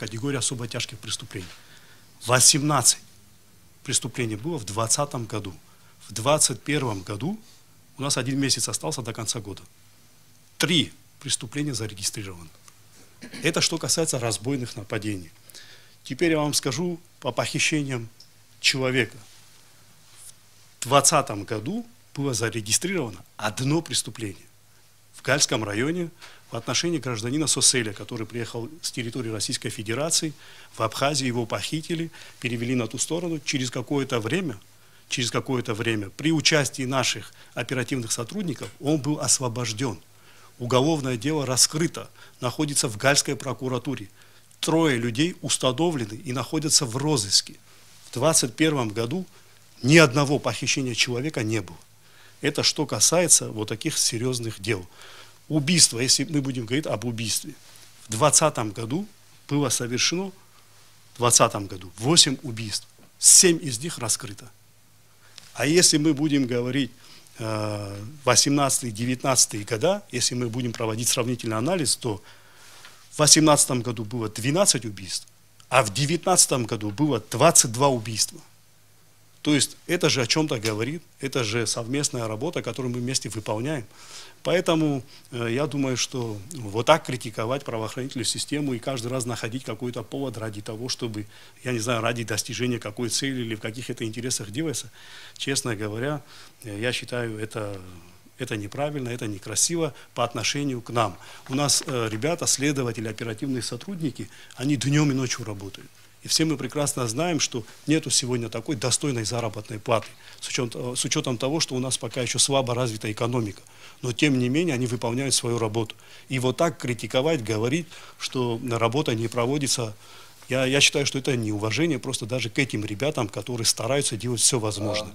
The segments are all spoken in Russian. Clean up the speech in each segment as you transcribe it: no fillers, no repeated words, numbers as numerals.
категории особо тяжких преступлений. 18 преступлений было в 2020 году. В 2021 году у нас 1 месяц остался до конца года. 3 преступления зарегистрированы. Это что касается разбойных нападений. Теперь я вам скажу по похищениям человека. В 2020 году было зарегистрировано 1 преступление. В Гальском районе в отношении гражданина Соселя, который приехал с территории Российской Федерации, в Абхазии его похитили, перевели на ту сторону. Через какое-то время, при участии наших оперативных сотрудников, он был освобожден. Уголовное дело раскрыто, находится в Гальской прокуратуре. 3 людей установлены и находятся в розыске. В 2021 году ни одного похищения человека не было. Это что касается вот таких серьезных дел. Убийство, если мы будем говорить об убийстве. В 2020 году было совершено 8 убийств. 7 из них раскрыто. А если мы будем говорить 18-19 года, если мы будем проводить сравнительный анализ, то в 2018 году было 12 убийств, а в 2019 году было 22 убийства. То есть это же о чем-то говорит, это же совместная работа, которую мы вместе выполняем. Поэтому я думаю, что вот так критиковать правоохранительную систему и каждый раз находить какой-то повод ради того, чтобы, я не знаю, ради достижения какой цели или в каких это интересах делается, честно говоря, я считаю, это неправильно, это некрасиво по отношению к нам. У нас ребята, следователи, оперативные сотрудники, они днем и ночью работают. И все мы прекрасно знаем, что нету сегодня такой достойной заработной платы, с учетом того, что у нас пока еще слабо развита экономика. Но тем не менее они выполняют свою работу. И вот так критиковать, говорить, что работа не проводится, я считаю, что это неуважение просто даже к этим ребятам, которые стараются делать все возможное.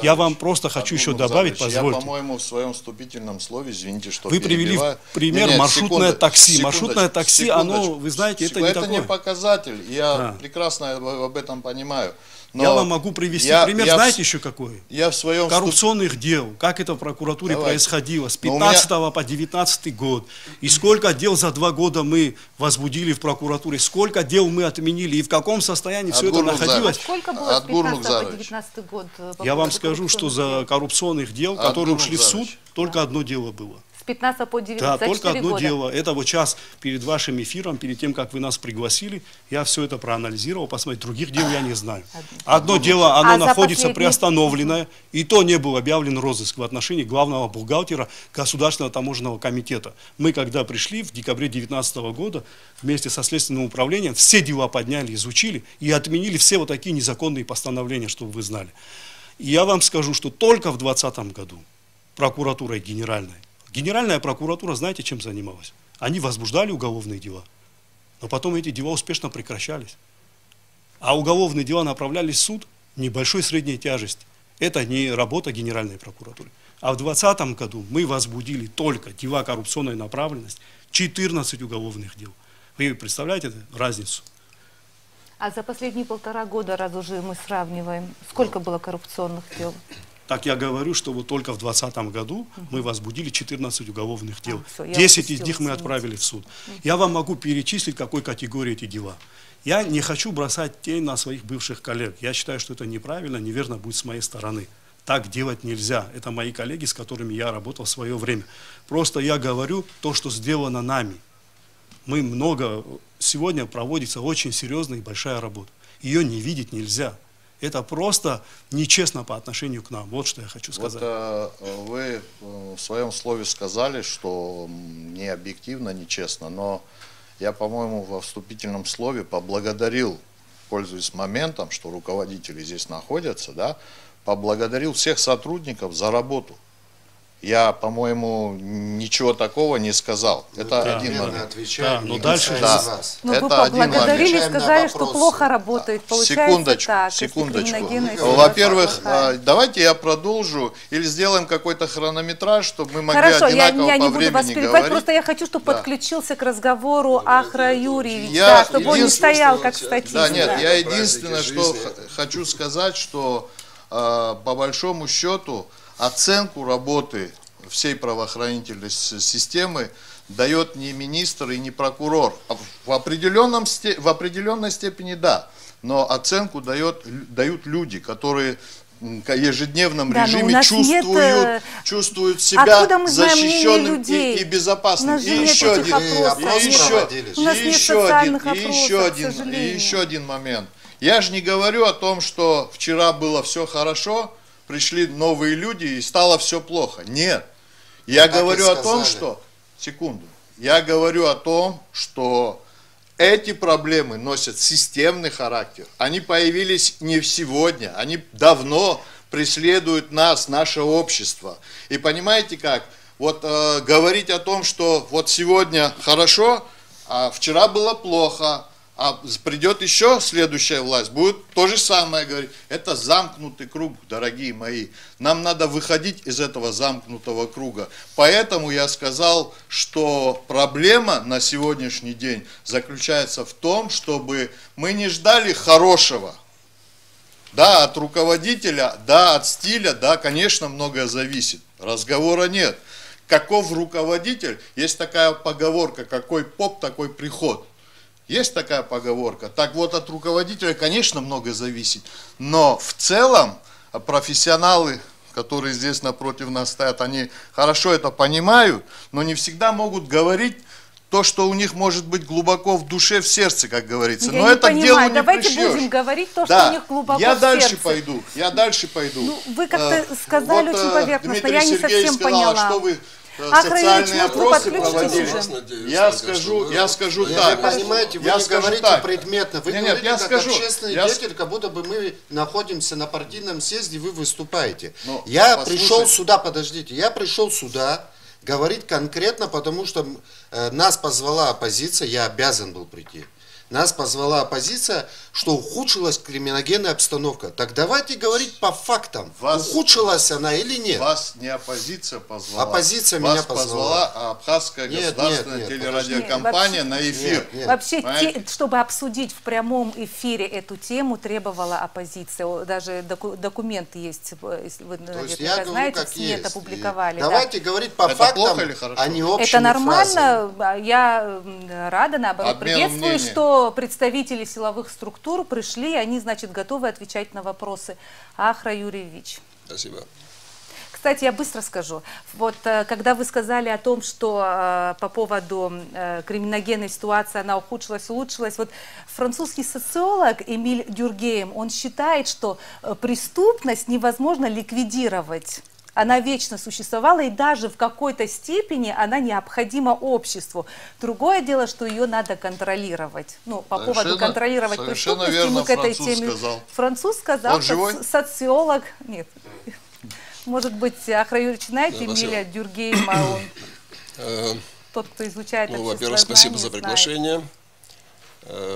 Я вам просто хочу еще добавить, позвольте. Я, по-моему, в своем вступительном слове, извините, что вы привели в пример маршрутное такси. Маршрутное такси, оно, вы знаете, это не такое. Это не показатель, я прекрасно об этом понимаю. Но я вам могу привести пример, знаете еще какой? Коррупционных дел, как это в прокуратуре происходило с 15 по 19 год. И сколько дел за 2 года мы возбудили в прокуратуре, сколько дел мы отменили, и в каком состоянии все это находилось. Сколько было с 15 по 19 год? Я вам скажу, что за коррупционных дел, которые ушли в суд, только 1 дело было. С 15 по 19, да, только 1 года. дело. Это вот сейчас перед вашим эфиром, перед тем, как вы нас пригласили, я все это проанализировал, посмотрел. Других дел я не знаю. Одно дело, оно находится приостановленное, и то не был объявлен розыск в отношении главного бухгалтера Государственного таможенного комитета. Мы, когда пришли в декабре 2019 года, вместе со Следственным управлением, все дела подняли, изучили и отменили все вот такие незаконные постановления, чтобы вы знали. И я вам скажу, что только в 2020 году прокуратурой Генеральная прокуратура, знаете, чем занималась? Они возбуждали уголовные дела, но потом эти дела успешно прекращались. А уголовные дела направлялись в суд небольшой средней тяжести. Это не работа Генеральной прокуратуры. А в 2020 году мы возбудили только дела коррупционной направленности, 14 уголовных дел. Вы представляете разницу? А за последние 1,5 года, раз уже мы сравниваем, сколько было коррупционных дел? Так я говорю, что вот только в 2020 году мы возбудили 14 уголовных дел. 10 из них мы отправили в суд. Я вам могу перечислить, какой категории эти дела. Я не хочу бросать тень на своих бывших коллег. Я считаю, что это неправильно, неверно будет с моей стороны. Так делать нельзя. Это мои коллеги, с которыми я работал в свое время. Просто я говорю то, что сделано нами. Сегодня проводится очень серьезная и большая работа. Ее не видеть нельзя. Это просто нечестно по отношению к нам. Вот что я хочу сказать. Вот, вы в своем слове сказали, что не объективно, нечестно, но я, по-моему, во вступительном слове поблагодарил, пользуясь моментом, что руководители здесь находятся, да, поблагодарил всех сотрудников за работу. Я, по-моему, ничего такого не сказал. Это один момент. Но дальше вы поблагодарили, сказали, что плохо работает. Получается так. Секундочку. Во-первых, давайте я продолжу или сделаем какой-то хронометраж, чтобы мы могли одинаково по времени говорить. Просто я хочу, чтобы подключился к разговору Ахра Юрьевич, чтобы он не стоял как статист. Да, нет, я единственное, что хочу сказать, что по большому счету оценку работы всей правоохранительной системы дает не министр и не прокурор. В определенной степени да, но оценку дают люди, которые в ежедневном режиме чувствуют себя защищенным и безопасным. И еще один момент. Я же не говорю о том, что вчера было все хорошо, пришли новые люди и стало все плохо. Нет. Я говорю о том, что... Секунду. Я говорю о том, что эти проблемы носят системный характер. Они появились не сегодня, они давно преследуют нас, наше общество. И понимаете как? Вот говорить о том, что вот сегодня хорошо, а вчера было плохо, а придет еще следующая власть, будет то же самое говорить. Это замкнутый круг, дорогие мои. Нам надо выходить из этого замкнутого круга. Поэтому я сказал, что проблема на сегодняшний день заключается в том, чтобы мы не ждали хорошего. Да, от руководителя, да, от стиля, да, конечно, многое зависит. Разговора нет. Каков руководитель? Есть такая поговорка, какой поп, такой приход. Есть такая поговорка. Так вот, от руководителя, конечно, многое зависит. Но в целом профессионалы, которые здесь напротив нас стоят, они хорошо это понимают, но не всегда могут говорить то, что у них может быть глубоко в душе, в сердце, как говорится. Но это к делу не Давайте пришьешь. будем говорить то, что у них глубоко в сердце. Я дальше пойду. Ну, вы как-то сказали очень поверхностно, Дмитрий я не Сергеевич совсем сказал, поняла. что вы Охраняющий, социальные может, вы опросы подключитесь проводили. уже? Я скажу так. Вы понимаете, вы не говорите предметно. Вы говорите как общественный деятель, как будто бы мы находимся на партийном съезде, вы выступаете. Я пришел сюда, подождите, я пришел сюда говорить конкретно, потому что нас позвала оппозиция, я обязан был прийти. Нас позвала оппозиция, что ухудшилась криминогенная обстановка. Так давайте говорить по фактам. Ухудшилась она или нет? Вас не оппозиция позвала. Оппозиция вас меня позвала. А Абхазская государственная телерадиокомпания на эфир. Вообще, чтобы обсудить в прямом эфире эту тему, требовала оппозиция. Даже документы есть, если вы, наверное, знаете, в СМИ это опубликовали. Давайте говорить по фактам, а не общими Это нормально. фразами. Я рада, наоборот, приветствую, что представители силовых структур пришли, они, значит, готовы отвечать на вопросы. Ахра Юрьевич. Спасибо. Кстати, я быстро скажу. Вот когда вы сказали о том, что по поводу криминогенной ситуации она ухудшилась, улучшилась, вот французский социолог Эмиль Дюргейм, он считает, что преступность невозможно ликвидировать. Она вечно существовала, и даже в какой-то степени она необходима обществу. Другое дело, что ее надо контролировать. Ну, по поводу контролировать преступность, мы к этой теме... Француз сказал, социолог... Нет. Может быть, Ахра Юрьевич, знаете, Эмиля Дюргейма, он тот, кто изучает общество. Во-первых, спасибо за приглашение.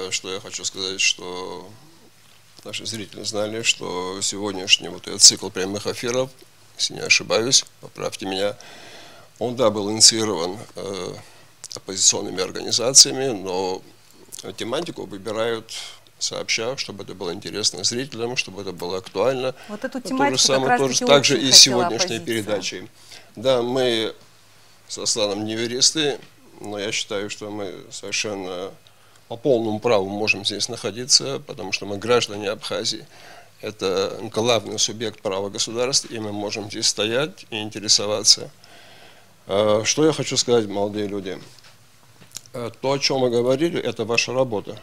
Что я хочу сказать, что наши зрители знали, что сегодняшний вот этот цикл прямых эфиров, если не ошибаюсь, поправьте меня, он, да, был инициирован оппозиционными организациями, но тематику выбирают сообща, чтобы это было интересно зрителям, чтобы это было актуально. Вот эту тематику также и сегодняшней передачей. Да, мы с Асланом не юристы, но я считаю, что мы совершенно по полному праву можем здесь находиться, потому что мы граждане Абхазии. Это главный субъект права государства, и мы можем здесь стоять и интересоваться. Что я хочу сказать, молодые люди? То, о чем мы говорили, это ваша работа.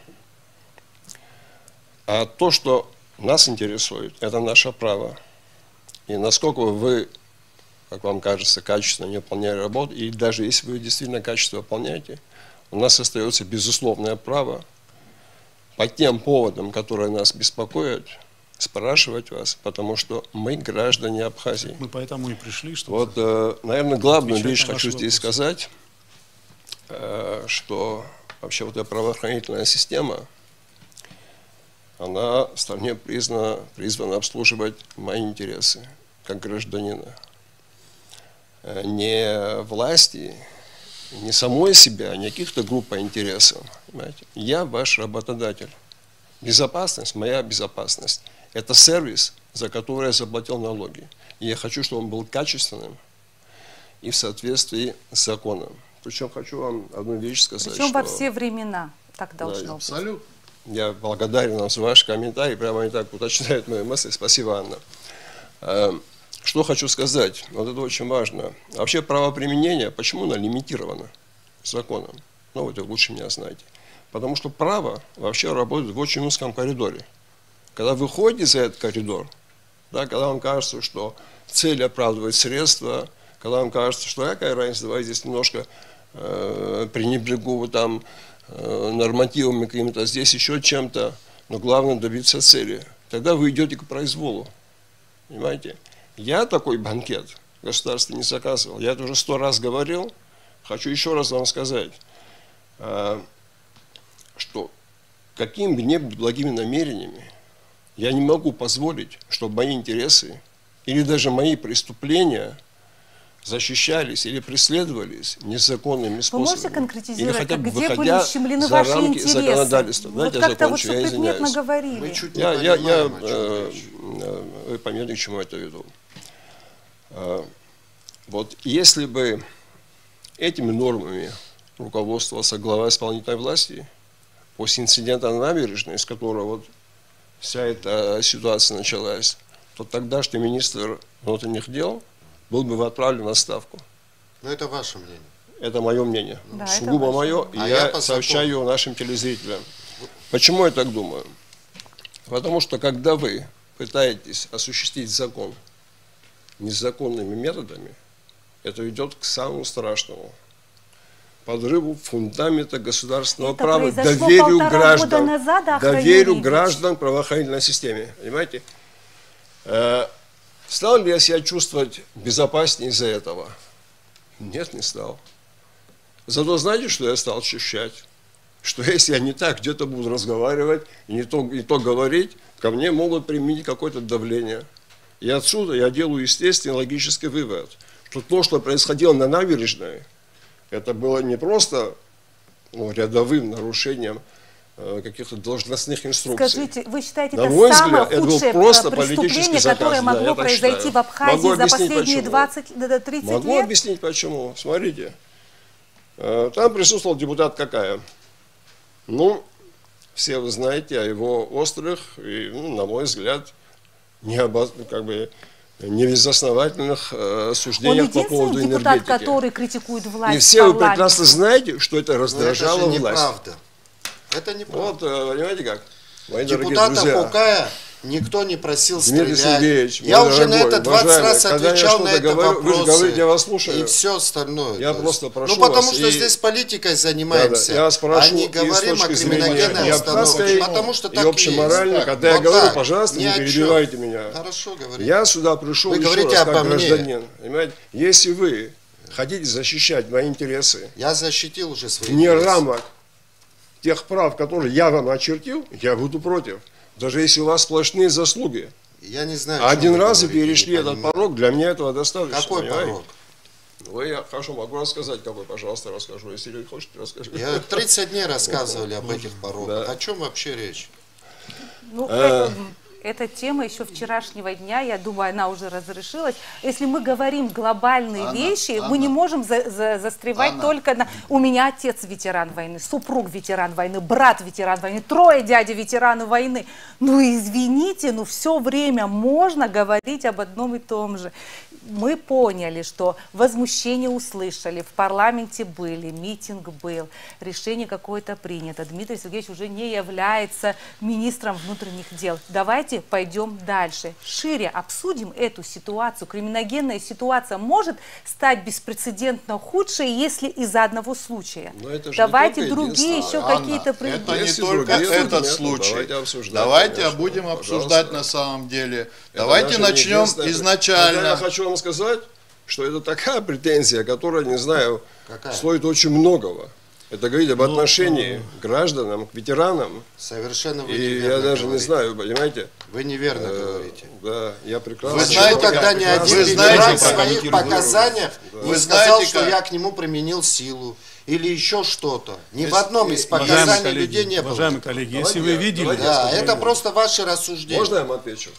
А то, что нас интересует, это наше право. И насколько вы, как вам кажется, качественно не выполняли работу, и даже если вы действительно качественно выполняете, у нас остается безусловное право по тем поводам, которые нас беспокоят, спрашивать вас, потому что мы граждане Абхазии. Мы поэтому и пришли, чтобы... Вот, наверное, главную вещь хочу здесь сказать, что вообще вот эта правоохранительная система, она в стране призвана обслуживать мои интересы, как гражданина. Не власти, не самой себя, не каких-то групп по интересам. Понимаете? Я ваш работодатель. Безопасность, моя безопасность. Это сервис, за который я заплатил налоги. И я хочу, чтобы он был качественным и в соответствии с законом. Причем хочу вам одну вещь сказать. Причем во все времена так должно быть. Абсолютно. Я благодарен вам за ваши комментарии, прямо они так уточняют мои мысли. Спасибо, Анна. Что хочу сказать, вот это очень важно. Вообще правоприменение, почему оно лимитировано законом? Ну, вы лучше меня знаете. Потому что право вообще работает в очень узком коридоре. Когда вы ходите за этот коридор, да, когда вам кажется, что цель оправдывает средства, когда вам кажется, что какая разница, давай здесь немножко пренебрегу там нормативами какими-то, здесь еще чем-то, но главное добиться цели. Тогда вы идете к произволу. Понимаете? Я такой банкет государство не заказывал. Я это уже 100 раз говорил. Хочу еще раз вам сказать, что какими бы ни были благими намерениями, я не могу позволить, чтобы мои интересы или даже мои преступления защищались или преследовались незаконными способами. Вы можете конкретизировать, или хотя бы где были ущемлены за ваши рамки интересы? законодательства. Вот Знаете, как-то вот, я что предметно извиняюсь. говорили. Мы чуть не понимаем, о чем речь. Вы поймете, к чему я это веду. Вот если бы этими нормами руководствовался глава исполнительной власти после инцидента на набережной, с которого вот вся эта ситуация началась, то тогдашний министр внутренних дел был бы отправлен в отставку. Но это ваше мнение. Это мое мнение. Да, сугубо это мое, и я сообщаю его нашим телезрителям. Почему я так думаю? Потому что когда вы пытаетесь осуществить закон незаконными методами, это ведет к самому страшному подрыву фундамента государственного Это права, произошло доверию 1,5 граждан, года назад, Ахрам доверию Юрьевич. граждан к правоохранительной системе. Понимаете? Стал ли я себя чувствовать безопаснее из-за этого? Нет, не стал. Зато знаете, что я стал ощущать? Что если я не так где-то буду разговаривать, и не то говорить, ко мне могут применить какое-то давление. И отсюда я делаю естественный логический вывод, что то, что происходило на набережной, это было не просто рядовым нарушением каких-то должностных инструкций. Скажите, вы считаете, на это мой самое взгляд, худшее это был просто преступление, заказ, которое могло произойти в Абхазии за последние 20-30 Могу лет? объяснить, почему. Смотрите, там присутствовал депутат Какая. Ну, все вы знаете о его острых и, на мой взгляд, невозосновательных суждениях по поводу энергетики. Он единственный депутат, который критикует власть. И все вы прекрасно знаете, что это раздражало власть. Это же неправда. Это неправда. Вот, понимаете как? Мои Депутата Кукая никто не просил Дмитрий стрелять. Сергеевич, Я уже на это 20 уважаемый, раз отвечал на это говорю, вы же говорите, я вас слушаю. И все остальное. Я просто прошу потому вас, что здесь политикой занимаемся, я вас прошу, а не говорим о криминогенной обстановке. Потому что так и общеморально, когда я говорю, пожалуйста, не перебивайте меня. Хорошо, говорите. Я сюда пришел еще раз как гражданин. Понимаете? Если вы хотите защищать мои интересы, я защитил уже свои вне интересы. рамок тех прав, которые я вам очертил, я буду против. Даже если у вас сплошные заслуги. Я не знаю. Один раз вы перешли этот порог, для меня этого достаточно. Какой порог? Я хорошо могу рассказать, какой, пожалуйста, расскажу. Если вы хотите, расскажите. Я 30 дней рассказывали об этих порогах. Да. О чем вообще речь? Эта тема еще вчерашнего дня, я думаю, она уже разрешилась. Если мы говорим глобальные вещи, мы не можем застревать только на... У меня отец ветеран войны, супруг ветеран войны, брат ветеран войны, 3 дяди ветераны войны. Ну извините, все время можно говорить об одном и том же. Мы поняли, что возмущение услышали, в парламенте были, митинг был, решение какое-то принято. Дмитрий Сергеевич уже не является министром внутренних дел. Давайте пойдем дальше. Шире обсудим эту ситуацию. Криминогенная ситуация может стать беспрецедентно худшей, если из-за одного случая. Давайте другие еще какие-то примеры. Это не только этот случай. Давайте будем обсуждать на самом деле. Давайте начнем изначально. Я хочу вам сказать, что это такая претензия, которая, не знаю, стоит очень многого. Это говорит об отношении к гражданам, к ветеранам. Совершенно вы неверно я даже говорите. Не знаю, понимаете? Вы неверно говорите. Да, я прекрасно. Вы знаете, когда ни один ветеран в своих показаниях не сказал, что я к нему применил силу. Или еще что-то. Ни в одном из показаний людей не было. Уважаемые коллеги, если вы видели... Да, это просто ваши рассуждения. Можно я вам отвечу?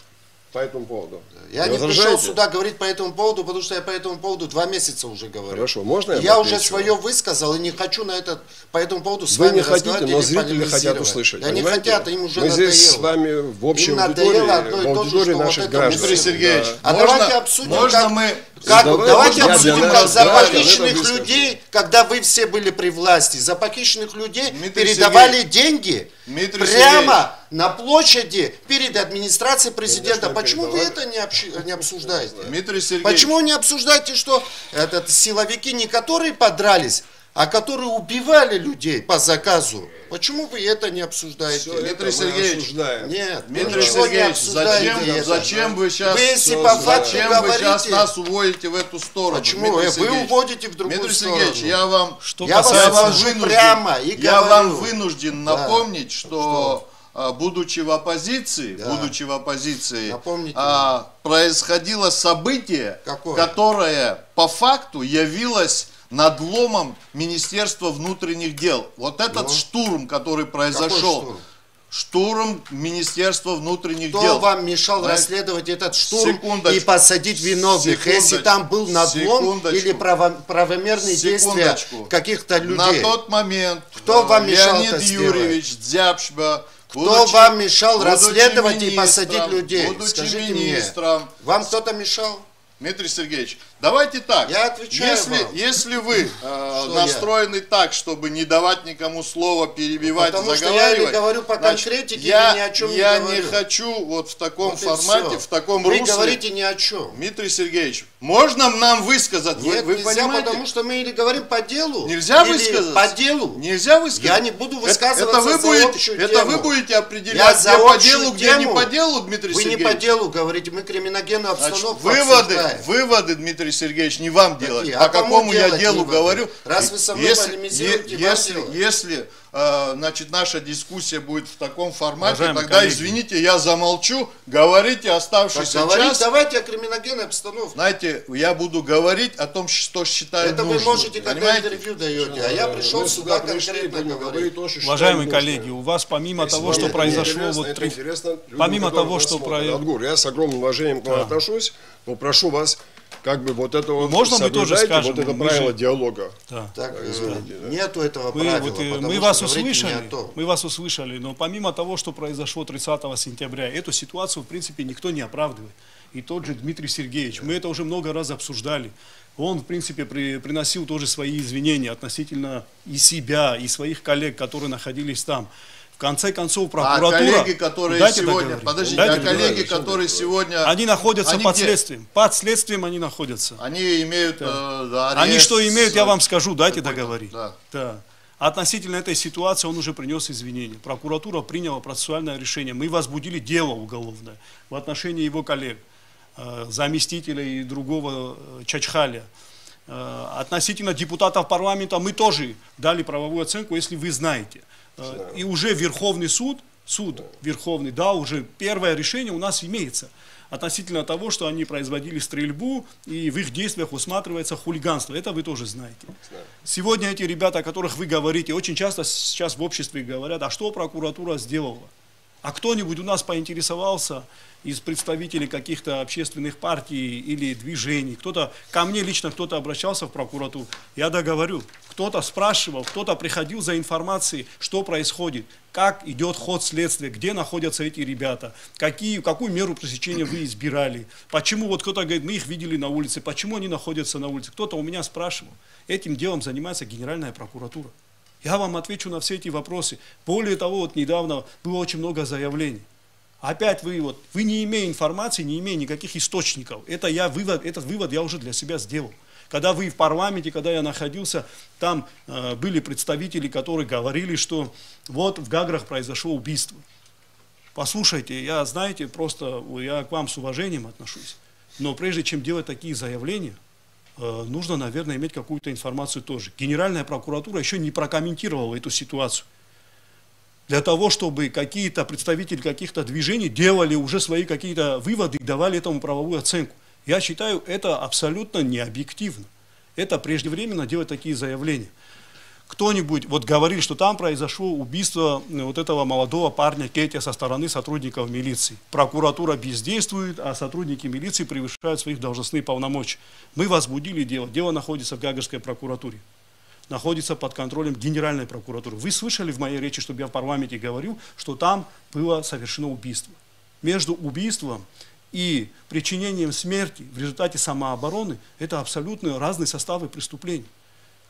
по этому поводу. Я не пришел сюда говорить по этому поводу, потому что я по этому поводу 2 месяца уже говорю. Хорошо, можно я уже свое высказал и не хочу по этому поводу с вами разговаривать. Вы не хотите, но зрители хотят услышать. Да не хотят, им уже мы надоело. Мы здесь с вами в общем аудитории наших граждан. Дмитрий Сергеевич, давайте обсудим, давайте обсудим, как за похищенных людей, когда вы все были при власти, за похищенных людей передавали деньги прямо на площади перед администрацией президента. Почему вы это не обсуждаете? Почему не обсуждаете, что это силовики не которые подрались, а которые убивали людей по заказу? Почему вы это не обсуждаете? Дмитрий Сергеевич, нет, Дмитрий Сергеевич, зачем вы сейчас нас уводите в эту сторону? Почему? Вы уводите в другую сторону. Дмитрий Сергеевич, я вам вынужден напомнить, что будучи в оппозиции, происходило событие, которое по факту явилось надломом Министерства внутренних дел. Вот этот штурм, который произошел, штурм Министерства внутренних дел. Кто вам мешал расследовать этот штурм и посадить виновных, если там был надлом или правомерные действия каких-то людей? На тот момент кто вам мешал Леонид Юрьевич Дзяпшба, кто вам мешал расследовать и посадить людей? Скажите мне, вам кто-то мешал? Дмитрий Сергеевич, давайте так. Я отвечаю если вы настроены так, чтобы не давать никому слова, перебивать, потому заговаривать, что я не говорю по конкретике, ни о чем не говорю. Я не хочу вот в таком формате, в таком русле. Вы говорите ни о чем. Дмитрий Сергеевич, можно нам высказать? Нет, вы нельзя, понимаете? потому что мы или говорим по делу, нельзя высказать. По делу. Нельзя высказать. Я не буду высказываться за общую тему. Это вы будете определять, где по делу, где не по делу, Дмитрий Сергеевич. Вы не по делу говорите, мы криминогенную обстановку выводы, Дмитрий Сергеевич, не вам делать. По какому я делу говорю? Раз вы со мной полемизируете, если значит, наша дискуссия будет в таком формате, тогда, извините, я замолчу, говорите оставшийся час. Давайте о криминогенной обстановке. Знаете, я буду говорить о том, что считаю нужным. Это вы можете, когда интервью даете, а я пришел сюда конкретно говорить. Уважаемые коллеги, у вас помимо того, что произошло, помимо того, что произошло... Я с огромным уважением к вам отношусь, но прошу вас, как бы вот это вот можно мы тоже скажем, вот это правило диалога. Да. Так, нету этого правила. Мы вас услышали, но помимо того, что произошло 30 сентября, эту ситуацию, в принципе, никто не оправдывает. И тот же Дмитрий Сергеевич, мы это уже много раз обсуждали. Он, в принципе, приносил тоже свои извинения относительно и себя, и своих коллег, которые находились там. В конце концов, прокуратура... коллеги, которые сегодня... Подождите, коллеги, которые сегодня... Они находятся под следствием. Под следствием они находятся. Они имеют... Они что имеют, я вам скажу, дайте договорить. Да. Относительно этой ситуации он уже принес извинения. Прокуратура приняла процессуальное решение. Мы возбудили дело уголовное в отношении его коллег, заместителя и другого Чачхаля. Относительно депутатов парламента мы тоже дали правовую оценку, если вы знаете. И уже Верховный суд Верховный, да, уже первое решение у нас имеется относительно того, что они производили стрельбу, и в их действиях усматривается хулиганство. Это вы тоже знаете. Сегодня эти ребята, о которых вы говорите, очень часто сейчас в обществе говорят, а что прокуратура сделала? А кто-нибудь у нас поинтересовался из представителей каких-то общественных партий или движений, кто-то, ко мне лично кто-то обращался в прокуратуру, я договорю, кто-то спрашивал, кто-то приходил за информацией, что происходит, как идет ход следствия, где находятся эти ребята, какую меру пресечения вы избирали, почему, вот кто-то говорит, мы их видели на улице, почему они находятся на улице, кто-то у меня спрашивал. Этим делом занимается Генеральная прокуратура. Я вам отвечу на все эти вопросы. Более того, вот недавно было очень много заявлений. Опять вы не имея информации, не имея никаких источников. Этот вывод я уже для себя сделал. Когда вы в парламенте, когда я находился, там были представители, которые говорили, что вот в Гаграх произошло убийство. Послушайте, я к вам с уважением отношусь. Но прежде чем делать такие заявления, нужно, наверное, иметь какую-то информацию тоже. Генеральная прокуратура еще не прокомментировала эту ситуацию. Для того, чтобы какие-то представители каких-то движений делали уже свои какие-то выводы и давали этому правовую оценку. Я считаю, это абсолютно необъективно. Это преждевременно делать такие заявления. кто-нибудь вот говорил, что там произошло убийство вот этого молодого парня Кетя со стороны сотрудников милиции. Прокуратура бездействует, а сотрудники милиции превышают своих должностные полномочия. Мы возбудили дело. Дело находится в Гаагской прокуратуре. Находится под контролем Генеральной прокуратуры. Вы слышали в моей речи, чтобы я в парламенте говорил, что там было совершено убийство. Между убийством и причинением смерти в результате самообороны это абсолютно разные составы преступлений.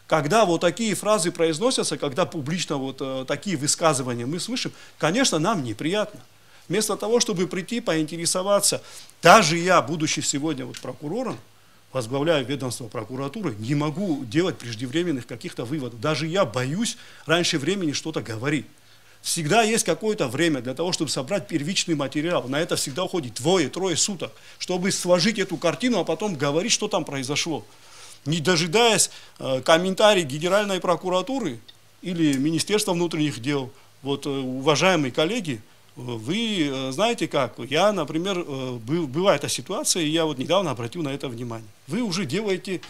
Когда вот такие фразы произносятся, когда публично вот такие высказывания мы слышим, конечно, нам неприятно. Вместо того, чтобы прийти поинтересоваться, даже я, будучи сегодня вот прокурором, возглавляю ведомство прокуратуры, не могу делать преждевременных каких-то выводов. Даже я боюсь раньше времени что-то говорить. Всегда есть какое-то время для того, чтобы собрать первичный материал. На это всегда уходит 2-3 суток, чтобы сложить эту картину, а потом говорить, что там произошло. Не дожидаясь комментариев Генеральной прокуратуры или Министерства внутренних дел, вот, уважаемые коллеги, вы знаете как, я, например, была эта ситуация, и я вот недавно обратил на это внимание. Вы уже делаете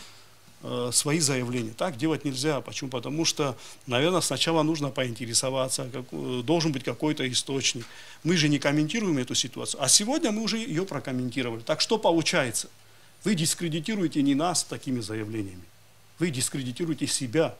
свои заявления. Так делать нельзя. Почему? Потому что, наверное, сначала нужно поинтересоваться, должен быть какой-то источник. Мы же не комментируем эту ситуацию, а сегодня мы уже ее прокомментировали. Так что получается? Вы дискредитируете не нас такими заявлениями, вы дискредитируете себя.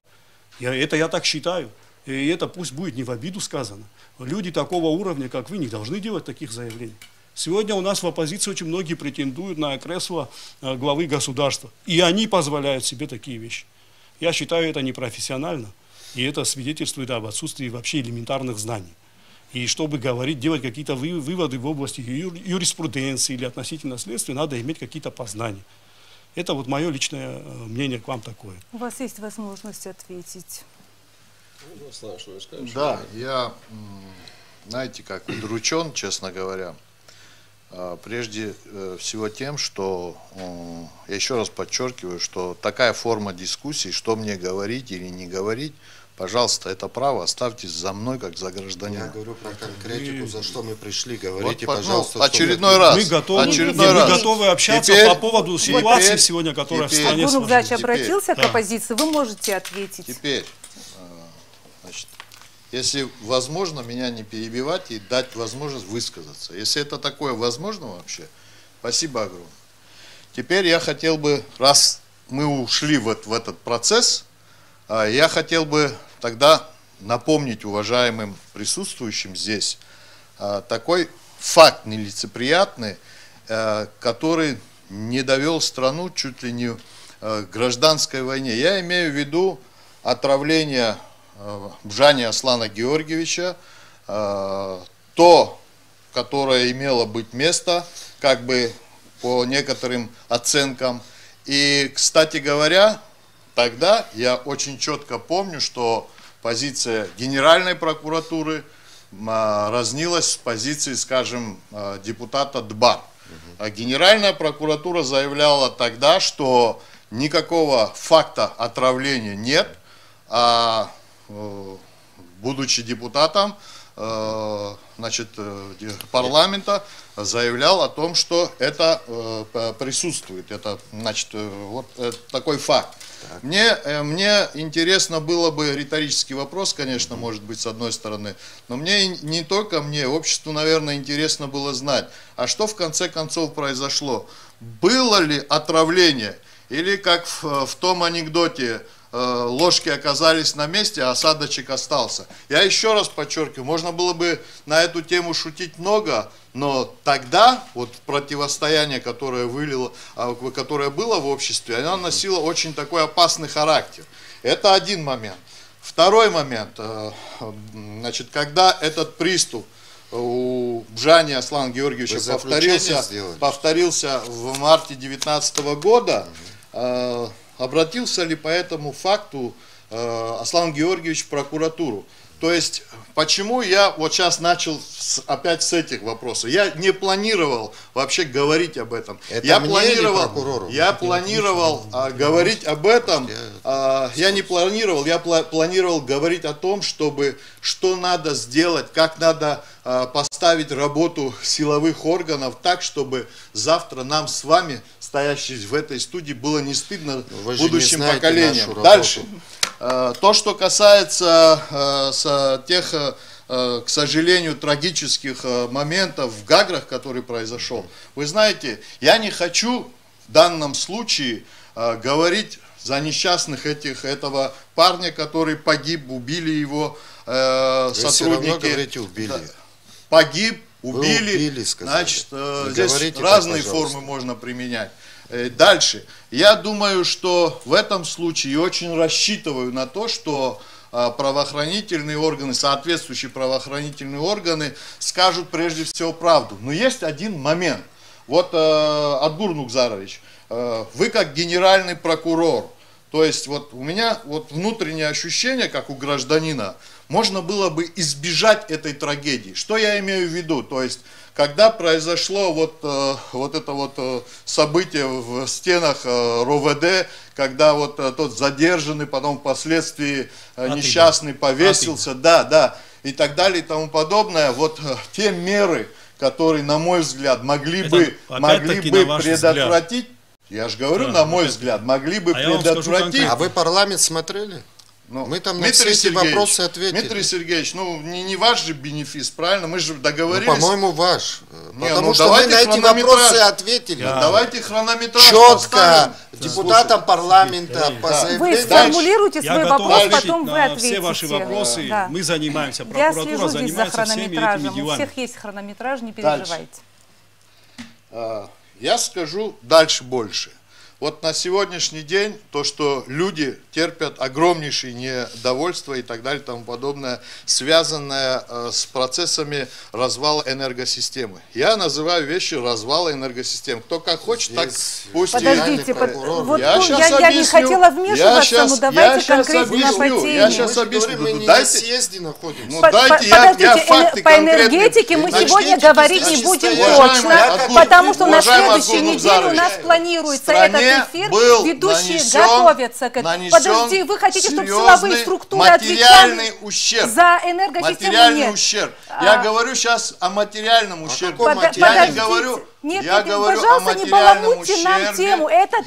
Это я так считаю. И это пусть будет не в обиду сказано. Люди такого уровня, как вы, не должны делать таких заявлений. Сегодня у нас в оппозиции очень многие претендуют на кресло главы государства. И они позволяют себе такие вещи. Я считаю это непрофессионально. И это свидетельствует об отсутствии вообще элементарных знаний. И чтобы говорить, делать какие-то выводы в области юриспруденции или относительно следствия, надо иметь какие-то познания. Это вот мое личное мнение к вам такое. У вас есть возможность ответить. Да, я, знаете, как удручен, честно говоря, прежде всего тем, что, я еще раз подчеркиваю, что такая форма дискуссии, что мне говорить или не говорить, пожалуйста, это право оставьте за мной, как за гражданина. Я говорю про конкретику, за что мы пришли, говорите, вот, пожалуйста. Очередной раз. Мы готовы общаться теперь, по поводу ситуации сегодня, которая в стране сложилась. Нурзач обратился к оппозиции, вы можете ответить. Теперь, значит, если возможно, меня не перебивать и дать возможность высказаться. Если это такое возможно вообще, спасибо огромное. Теперь я хотел бы, раз мы ушли вот в этот процесс, я хотел бы тогда напомнить уважаемым присутствующим здесь такой факт нелицеприятный, который не довел страну чуть ли не к гражданской войне. Я имею в виду отравление Бжани Аслана Георгиевича, то, которое имело быть место, как бы по некоторым оценкам. И, кстати говоря, тогда я очень четко помню, что позиция Генеральной прокуратуры разнилась с позицией, скажем, депутата Дбар. Генеральная прокуратура заявляла тогда, что никакого факта отравления нет, а будучи депутатом, значит, парламента, заявлял о том, что это присутствует. Это, значит, вот такой факт. Мне интересно было бы, риторический вопрос, конечно, может быть, с одной стороны, но мне, не только мне, обществу, наверное, интересно было знать, а что в конце концов произошло? Было ли отравление? Или, как в том анекдоте, ложки оказались на месте, а осадочек остался. Я еще раз подчеркиваю, можно было бы на эту тему шутить много, но тогда вот противостояние, которое было в обществе, оно носило очень такой опасный характер. Это один момент. Второй момент, значит, когда этот приступ у Бжани Аслана Георгиевича повторился в марте 2019 года, обратился ли по этому факту Аслан Георгиевич в прокуратуру? То есть, почему я вот сейчас начал опять с этих вопросов? Я не планировал вообще говорить об этом. Я планировал говорить об этом. Я не планировал, я планировал говорить о том, что надо сделать, как надо поставить работу силовых органов так, чтобы завтра нам с вами, стоящим в этой студии, было не стыдно будущим поколениям. Дальше. То, что касается тех, к сожалению, трагических моментов в Гаграх, который произошел, вы знаете, я не хочу в данном случае говорить за несчастных этого парня, который погиб, убили его сотрудники. Говорите, убили. Да, погиб, убили, значит, здесь разные формы можно применять. Дальше. Я думаю, что в этом случае очень рассчитываю на то, что правоохранительные органы, соответствующие правоохранительные органы скажут прежде всего правду. Но есть один момент. Вот, Адгур Нукзарович, вы как генеральный прокурор, то есть вот у меня вот внутреннее ощущение, как у гражданина, можно было бы избежать этой трагедии. Что я имею в виду? То есть, когда произошло вот это вот событие в стенах РОВД, когда вот тот задержанный, потом впоследствии несчастный повесился, да, и так далее и тому подобное, вот те меры, которые, на мой взгляд, могли бы предотвратить, я же говорю, на мой взгляд, могли бы предотвратить. А вы парламент смотрели? Ну, мы там на все эти вопросы ответили. Дмитрий Сергеевич, ну не ваш же бенефис, правильно? Мы же договорились. Ну, по-моему, ваш. Не, потому что мы на эти вопросы ответили. Давайте хронометраж четко поставим. депутатам парламента по заявлению. Вы сформулируете свой вопрос, потом вы ответите. Все ваши вопросы, да. мы занимаемся, Я прокуратура слежу здесь за занимается всеми этими хронометражем. У делами. всех есть хронометраж, не переживайте. Я скажу дальше больше. Вот на сегодняшний день то, что люди терпят огромнейшее недовольство и так далее и тому подобное, связанное с процессами развала энергосистемы. Я называю вещи развала энергосистемы. Кто как хочет, Здесь так пусть. Подождите, вот я не хотела вмешиваться, но давайте конкретно по теме. Я сейчас объясню. Мы не на съезде находимся. Ну, дайте я факты по энергетике мы сегодня говорить не будем точно, потому что на следующей неделе у нас планируется этот эфир. Ведущие готовятся к этому. Подожди, вы хотите, чтобы силовые структуры отвечали за энергосистему? Материальный ущерб. Я говорю сейчас о материальном ущербе. Я не говорю, пожалуйста, не баламутьте нам тему. Это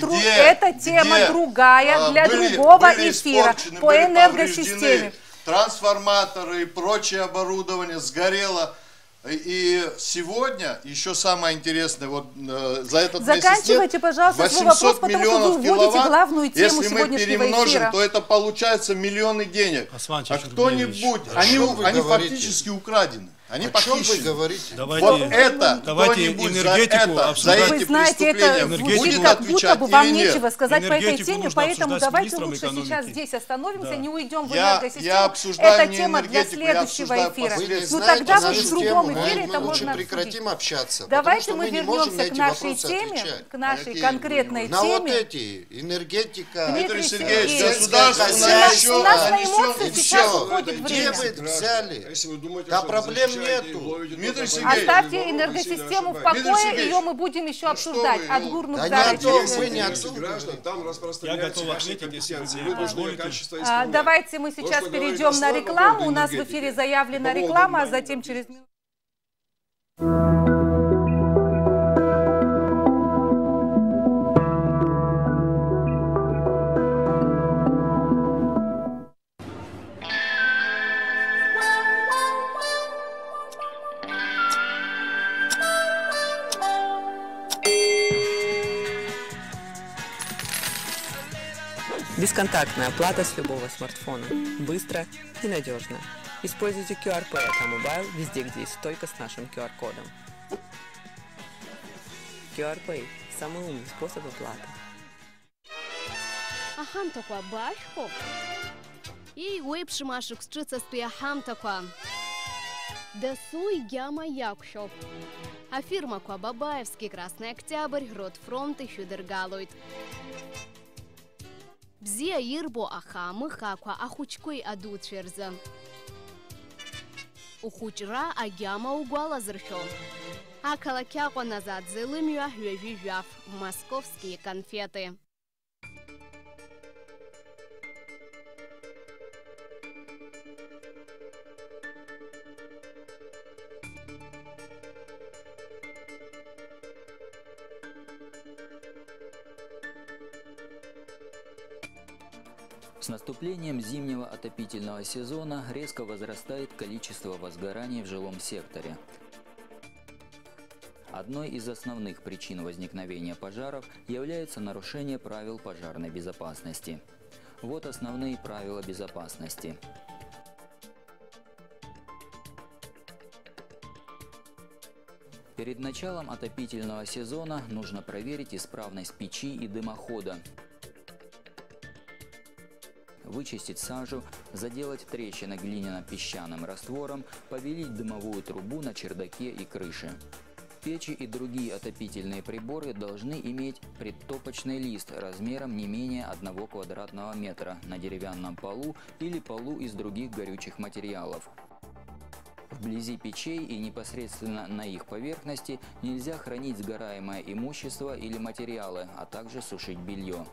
тема другая, для другого эфира по энергосистеме. Трансформаторы и прочее оборудование сгорело. И сегодня, еще самое интересное, вот за этот заканчивайте, пожалуйста, свой вопрос, потому что вы уводите главную тему если мы перемножим, эфира. То это получается миллионы денег. А кто-нибудь, они фактически украдены. Они похищены. Вы говорите? Вот это, давайте энергетику обсуждать. Вы знаете, это звучит, как будто бы вам нечего сказать по этой теме, поэтому давайте лучше сейчас здесь остановимся, не уйдем в энергосистему. Это тема для следующего эфира. Ну тогда вот в другом эфире это можно обсудить. Прекратим общаться. Давайте мы вернемся к нашей теме, к нашей конкретной теме. На вот эти, энергетика. Дмитрий Сергеевич, государственное еще. У нас на эмоции сейчас уходит время. Где вы взяли? Да проблем нету. Оставьте энергосистему в покое, ее мы будем еще обсуждать. Адгур Нукзарович. Я готов ответить, если вы позволите. Давайте мы сейчас перейдем на рекламу. У нас в эфире заявлена реклама, а затем через минуту. Бесконтактная оплата с любого смартфона. Быстро и надежно. Используйте QR Pay от Mobile везде, где есть стойка с нашим QR-кодом. QR Pay – самый умный способ оплаты. Аҳамҭақәа баашәхоуп. Иеиуеиԥшым ашықәсҿыҵастәи аҳамҭақәа. Дасу егьама иақәшәоуп. Афирмақәа Бабаевский, Красный Октябрь, Ротфронт ишәыдыргалоит. Бзиа ирбо аха-мыхақәа ахәыҷқәеи адуцәеи рзы. Ухәыҷра агьама угәалазыршәо. Ақалақь Аҟәа Назаӡе лымҩа ҩажәи-жәаф. Московские конфеты. С наступлением зимнего отопительного сезона резко возрастает количество возгораний в жилом секторе. Одной из основных причин возникновения пожаров является нарушение правил пожарной безопасности. Вот основные правила безопасности. Перед началом отопительного сезона нужно проверить исправность печи и дымохода, вычистить сажу, заделать трещины глиняно-песчаным раствором, побелить дымовую трубу на чердаке и крыше. Печи и другие отопительные приборы должны иметь предтопочный лист размером не менее 1 квадратного метра на деревянном полу или полу из других горючих материалов. Вблизи печей и непосредственно на их поверхности нельзя хранить сгораемое имущество или материалы, а также сушить белье.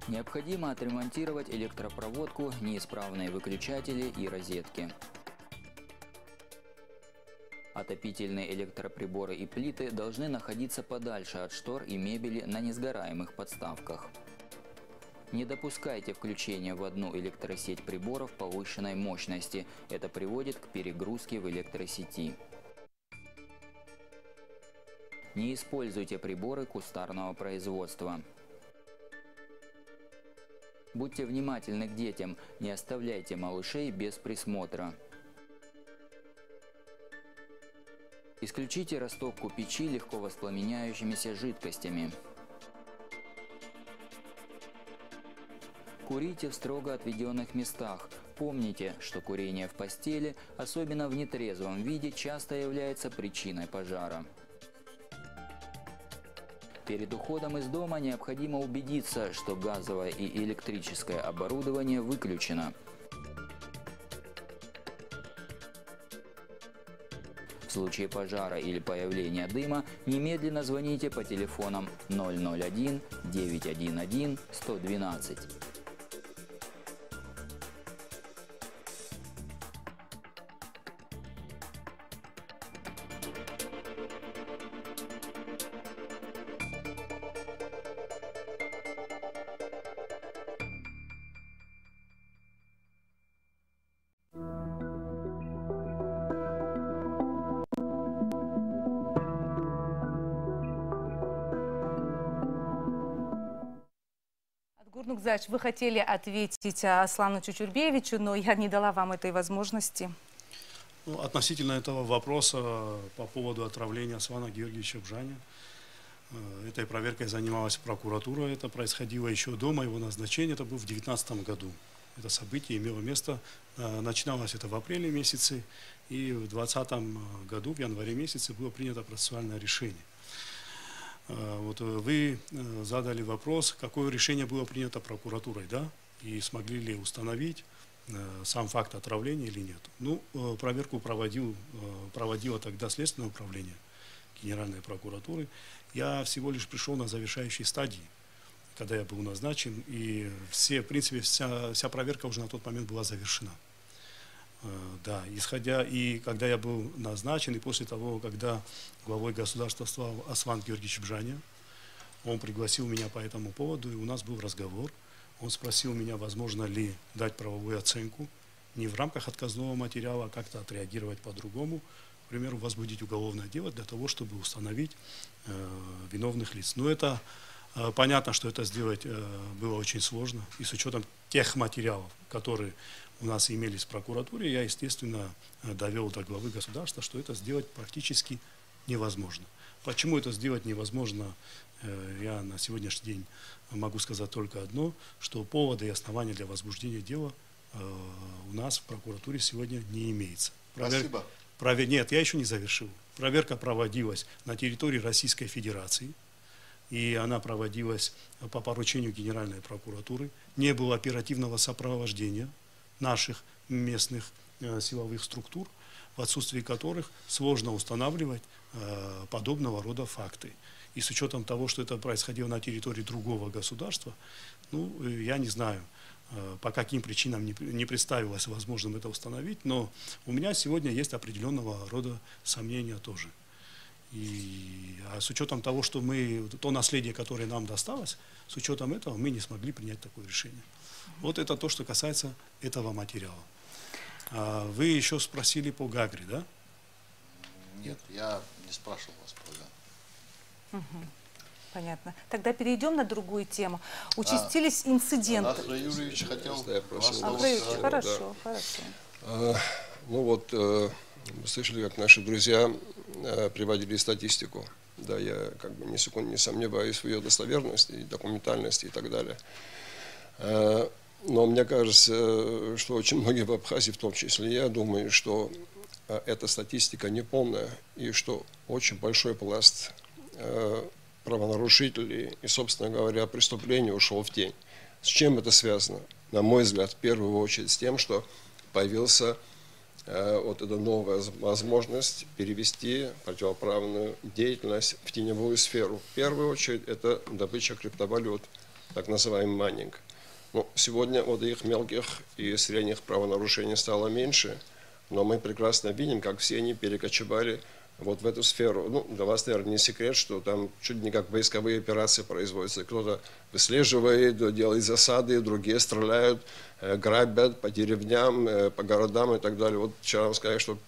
Необходимо отремонтировать электропроводку, неисправные выключатели и розетки. Отопительные электроприборы и плиты должны находиться подальше от штор и мебели на несгораемых подставках. Не допускайте включения в одну электросеть приборов повышенной мощности. Это приводит к перегрузке в электросети. Не используйте приборы кустарного производства. Будьте внимательны к детям, не оставляйте малышей без присмотра. Исключите растопку печи легко воспламеняющимися жидкостями. Курите в строго отведенных местах. Помните, что курение в постели, особенно в нетрезвом виде, часто является причиной пожара. Перед уходом из дома необходимо убедиться, что газовое и электрическое оборудование выключено. В случае пожара или появления дыма немедленно звоните по телефонам 001 911 112. Гурнукзач, вы хотели ответить Аслану Чучурбеевичу, но я не дала вам этой возможности. Ну, относительно этого вопроса по поводу отравления Аслана Георгиевича Бжаня, этой проверкой занималась прокуратура, это происходило еще до моего назначения, это было в 2019 году. Это событие имело место, начиналось это в апреле месяце, и в 2020 году, в январе месяце, было принято процессуальное решение. Вот вы задали вопрос, какое решение было принято прокуратурой, да, и смогли ли установить сам факт отравления или нет. Ну, проверку проводило тогда Следственное управление Генеральной прокуратуры. Я всего лишь пришел на завершающей стадии, когда я был назначен, и в принципе, вся проверка уже на тот момент была завершена. Да, исходя, и когда я был назначен, и после того, когда главой государства стал Аслан Георгиевич Бжаня, он пригласил меня по этому поводу, и у нас был разговор. Он спросил меня, возможно ли дать правовую оценку, не в рамках отказного материала, а как-то отреагировать по-другому, к примеру, возбудить уголовное дело для того, чтобы установить виновных лиц. Но это понятно, что это сделать было очень сложно, и с учетом тех материалов, которые у нас имелись в прокуратуре, я, естественно, довел до главы государства, что это сделать практически невозможно. Почему это сделать невозможно, я на сегодняшний день могу сказать только одно, что повода и основания для возбуждения дела у нас в прокуратуре сегодня не имеется. Спасибо. Нет, я еще не завершил. Проверка проводилась на территории Российской Федерации, и она проводилась по поручению Генеральной прокуратуры. Не было оперативного сопровождения наших местных силовых структур, в отсутствии которых сложно устанавливать подобного рода факты. И с учетом того, что это происходило на территории другого государства, ну, я не знаю, по каким причинам не представилось возможным это установить, но у меня сегодня есть определенного рода сомнения тоже. А с учетом того, что то наследие, которое нам досталось, с учетом этого мы не смогли принять такое решение. Вот это то, что касается этого материала. Вы еще спросили по Гагре, да? Нет, я не спрашивал вас про Гагру. Понятно. Тогда перейдем на другую тему. Участились инциденты. Андрей Юрьевич хотел... Хорошо. Ну вот, мы слышали, как наши друзья приводили статистику. Да, я как бы ни секунды не сомневаюсь в ее достоверности, документальности и так далее. Но мне кажется, что очень многие в Абхазии, в том числе я, думаю, что эта статистика неполная и что очень большой пласт правонарушителей и, собственно говоря, преступлений ушел в тень. С чем это связано? На мой взгляд, в первую очередь с тем, что появился вот эта новая возможность перевести противоправную деятельность в теневую сферу. В первую очередь это добыча криптовалют, так называемый майнинг. Ну, сегодня вот их мелких и средних правонарушений стало меньше, но мы прекрасно видим, как все они перекочевали вот в эту сферу. Ну, для вас, наверное, не секрет, что там чуть не как войсковые операции производятся. Кто-то выслеживает, делает засады, другие стреляют, грабят по деревням, по городам и так далее. Вот вчера вам сказали, что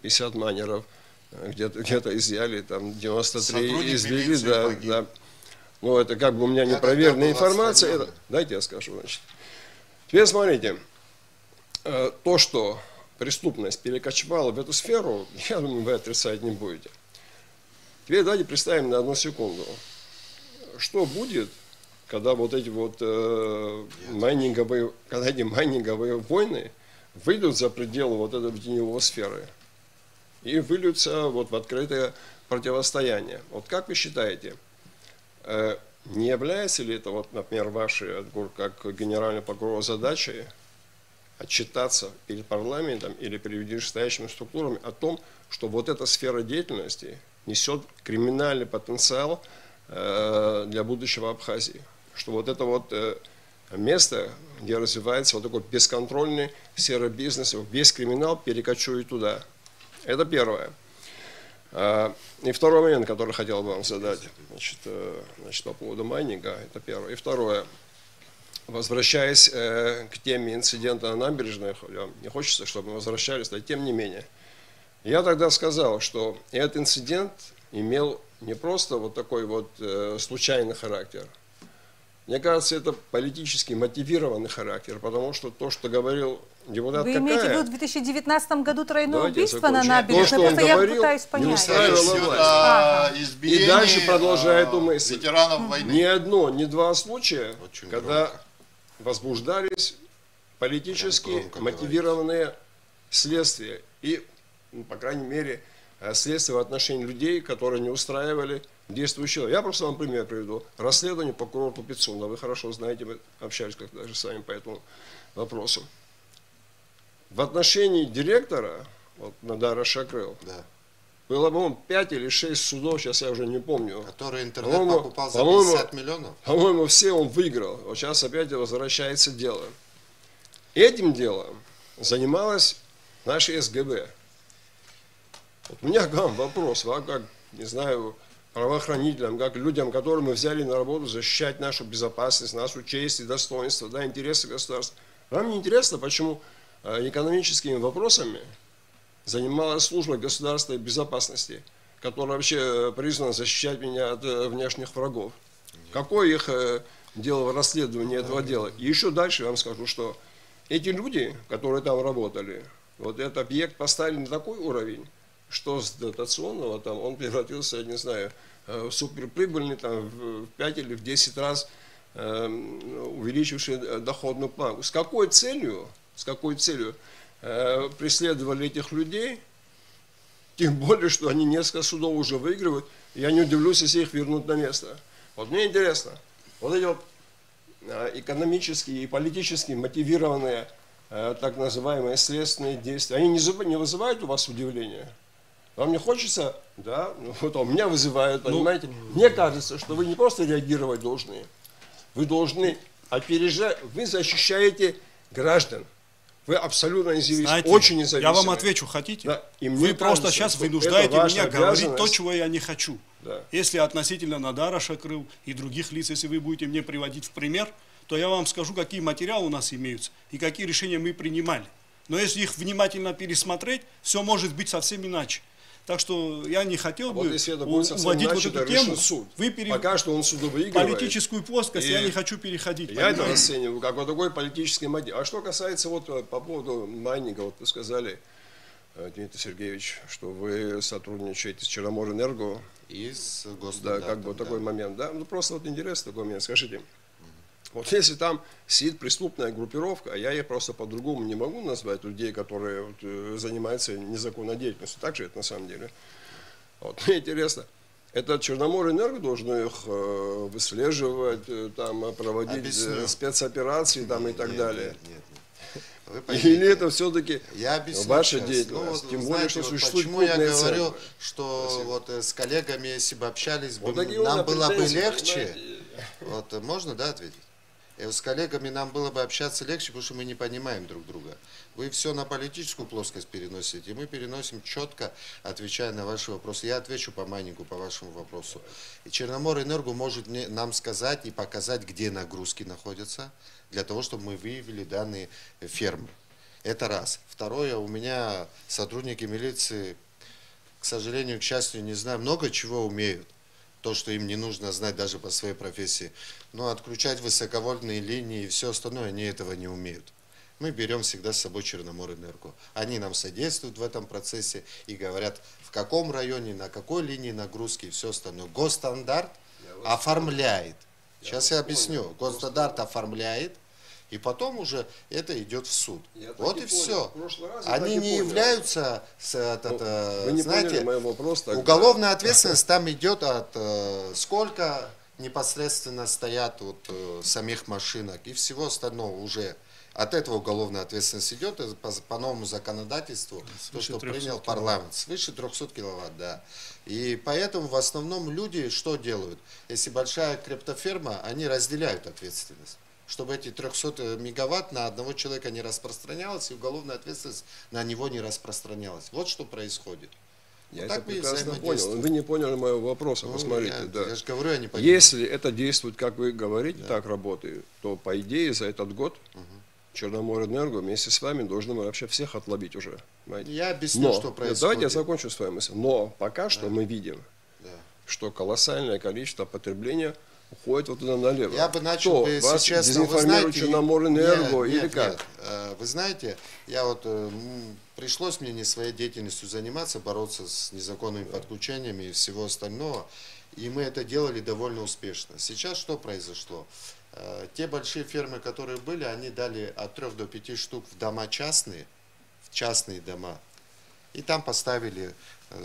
50 майнеров где-то изъяли, там 93 извели, да. Ну, это как бы у меня непроверенная информация. Дайте я скажу, значит. Теперь смотрите, то, что преступность перекочевала в эту сферу, я думаю, вы отрицать не будете. Теперь давайте представим на одну секунду, что будет, когда вот эти вот майнинговые войны выйдут за пределы вот этой теневой сферы и выльются вот в открытое противостояние. Вот как вы считаете, не является ли это, вот, например, вашей, как генерального прокурора, задачей отчитаться перед парламентом или перед вышестоящими структурами о том, что вот эта сфера деятельности несет криминальный потенциал для будущего Абхазии? Что вот это вот место, где развивается вот такой бесконтрольный серый бизнес, весь криминал перекочует туда. Это первое. И второй момент, который хотел бы вам задать, значит, по поводу майнинга, это первое. И второе. Возвращаясь к теме инцидента на набережной, не хочется, чтобы мы возвращались, но тем не менее. Я тогда сказал, что этот инцидент имел не просто вот такой вот случайный характер. Мне кажется, это политически мотивированный характер, потому что то, что говорил депутат Какая... Вы имеете в виду в 2019 году тройное убийство на набережной? То, что он говорил, не устраивало власть. И дальше продолжая эту мысль. Ни одно, ни два случая, когда возбуждались политически мотивированные следствия. И, по крайней мере, следствия в отношении людей, которые не устраивали действующего. Я просто вам пример приведу. Расследование прокурора Пицуна. Вы хорошо знаете, мы общались как-то даже с вами по этому вопросу. В отношении директора, вот, Надара Шакрыл, было, по-моему, 5 или 6 судов, сейчас я уже не помню. Который интернет покупал за 50 миллионов? По-моему, все он выиграл. Вот сейчас опять возвращается дело. Этим делом занималась наша СГБ. Вот у меня к вам вопрос, как, не знаю, правоохранителям, как людям, которых мы взяли на работу защищать нашу безопасность, нашу честь и достоинство, да, интересы государства. Вам не интересно, почему экономическими вопросами занималась служба государственной безопасности, которая вообще призвана защищать меня от внешних врагов? Какое их дело в расследовании этого дела? И еще дальше я вам скажу, что эти люди, которые там работали, вот этот объект поставили на такой уровень, что с дотационного там он превратился, я не знаю, в суперприбыльный там, в 5 или в 10 раз увеличивший доходную планку. С какой целью преследовали этих людей, тем более, что они несколько судов уже выигрывают, я не удивлюсь, если их вернут на место. Вот мне интересно, вот эти вот экономические и политически мотивированные так называемые следственные действия, они не вызывают у вас удивления? Вам не хочется, да, вот у меня вызывают, понимаете? Мне кажется, что вы не просто реагировать должны, вы должны опережать, вы защищаете граждан, Вы абсолютно независимы, Знаете, очень независимы. Я вам отвечу, хотите? Да. И Вы просто сейчас вынуждаете меня говорить то, чего я не хочу. Да. Если относительно Надара Шакрыл и других лиц, если вы будете мне приводить в пример, то я вам скажу, какие материалы у нас имеются и какие решения мы принимали. Но если их внимательно пересмотреть, все может быть совсем иначе. Так что я не хотел бы уводить вот эту тему. Суд. Вы Пока что он суду выигрывает. Политическую плоскость я не хочу переходить. Я это расцениваю как вот такой политический мотив. А что касается вот по поводу майнинга, вот вы сказали, Дмитрий Сергеевич, что вы сотрудничаете с Черноморэнерго. И с Госстандартом. Да, как бы такой момент. Да? Ну просто вот интересный такой момент. Скажите, вот если там сидит преступная группировка, а я их просто по-другому не могу назвать, людей, которые вот, занимаются незаконной деятельностью, так же это на самом деле. Вот, мне интересно, это Черноморэнерго должен их выслеживать, там, проводить спецоперации там, и так далее? Нет. Или это все-таки ваша сейчас. деятельность? Ну, Тем знаете, более, что вот существует почему я говорю, цены. что Спасибо. вот с коллегами, если бы общались, вот нам было бы легче. Понимаете? Вот, можно, да, ответить? И с коллегами нам было бы общаться легче, потому что мы не понимаем друг друга. Вы все на политическую плоскость переносите, и мы переносим четко, отвечая на ваши вопросы. Я отвечу по майнингу, по вашему вопросу. И Черноморэнерго может нам сказать и показать, где нагрузки находятся, для того, чтобы мы выявили данные фермы. Это раз. Второе, у меня сотрудники милиции, к сожалению, к счастью, не знаю, много чего умеют. То, что им не нужно знать даже по своей профессии. Но отключать высоковольтные линии и все остальное, они этого не умеют. Мы берем всегда с собой Черноморэнерго. Они нам содействуют в этом процессе и говорят, в каком районе, на какой линии нагрузки и все остальное. Госстандарт оформляет. Сейчас я объясню. Госстандарт оформляет, и потом уже это идет в суд. Вот и все. Они не являются, знаете, уголовная ответственность там идет от сколько непосредственно стоят вот самих машинок и всего остального уже. От этого уголовная ответственность идет по новому законодательству, то, что принял парламент. Свыше 300 киловатт, да. И поэтому в основном люди что делают? Если большая криптоферма, они разделяют ответственность, чтобы эти 300 мегаватт на одного человека не распространялось, и уголовная ответственность на него не распространялась. Вот что происходит. Я вот это так прекрасно понял. Вы не поняли моего вопроса, посмотрите. Я же говорю, я не понимаю. Если это действует, как вы говорите, так работает, то по идее за этот год Черноморэнерго вместе с вами должны мы вообще всех отловить уже. Понимаете? Я объясню, что происходит. Давайте я закончу свою мысль. Но пока что мы видим, что колоссальное количество потребления уходит вот туда налево. Я бы начал бы, если честно, вы знаете, Черноморэнерго или как? Нет. Вы знаете, я вот пришлось мне не своей деятельностью заниматься, бороться с незаконными подключениями и всего остального, и мы это делали довольно успешно. Сейчас что произошло? Те большие фермы, которые были, они дали от 3 до 5 штук в дома частные, в частные дома, и там поставили,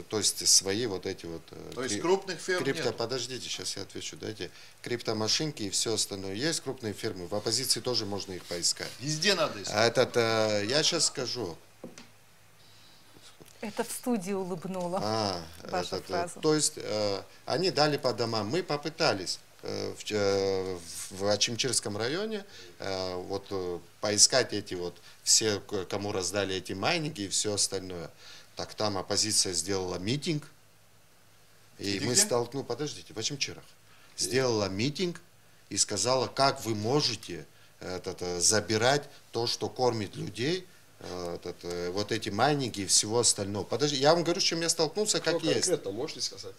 то есть свои вот эти вот... То есть крупных ферм нет? Подождите, сейчас я отвечу, дайте. Криптомашинки и все остальное. Есть крупные фермы, в оппозиции тоже можно их поискать. Везде надо искать. Я сейчас скажу. Это в студии улыбнула ваша фраза. То есть они дали по домам, мы попытались в Ачимчирском районе вот поискать эти вот все, кому раздали эти майнинги и все остальное. Так там оппозиция сделала митинг, и мы столкнулись, подождите, в Ачимчирах, сделала митинг и сказала, как вы можете забирать то, что кормит людей, вот эти майнинги и всего остального. Подожди, я вам говорю, с чем я столкнулся, как есть. Конкретно можете сказать?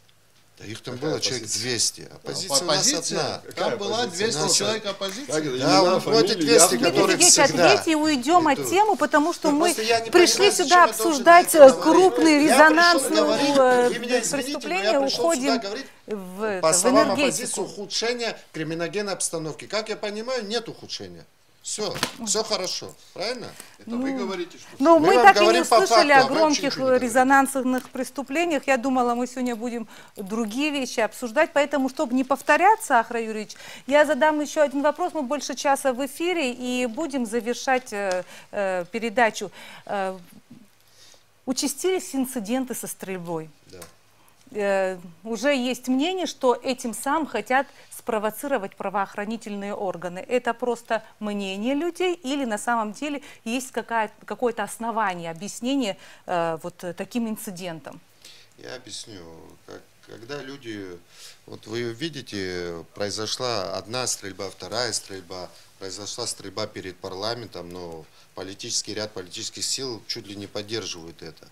Да их там было человек 200. Оппозиция у нас одна. Там была 200 человек оппозиции. Да, вот эти 200, которые всегда. Ответьте и уйдем от темы, потому что мы пришли сюда обсуждать крупные резонансные преступления, уходим в по словам оппозиции, энергетику. ухудшение криминогенной обстановки. Как я понимаю, нет ухудшения. Все хорошо, правильно? Это вы говорите, что... Но мы так и не говорим по услышали факту, о громких резонансных преступлениях. Я думала, мы сегодня будем другие вещи обсуждать. Поэтому, чтобы не повторяться, Ахра Юрьевич, я задам еще один вопрос. Мы больше часа в эфире и будем завершать передачу. Участились инциденты со стрельбой. Да. Уже есть мнение, что этим самым хотят спровоцировать правоохранительные органы? Это просто мнение людей или на самом деле есть какое-то основание, объяснение вот таким инцидентам? Я объясню. Когда люди, вот вы видите, произошла одна стрельба, вторая стрельба, произошла стрельба перед парламентом, но политический ряд политических сил чуть ли не поддерживают это.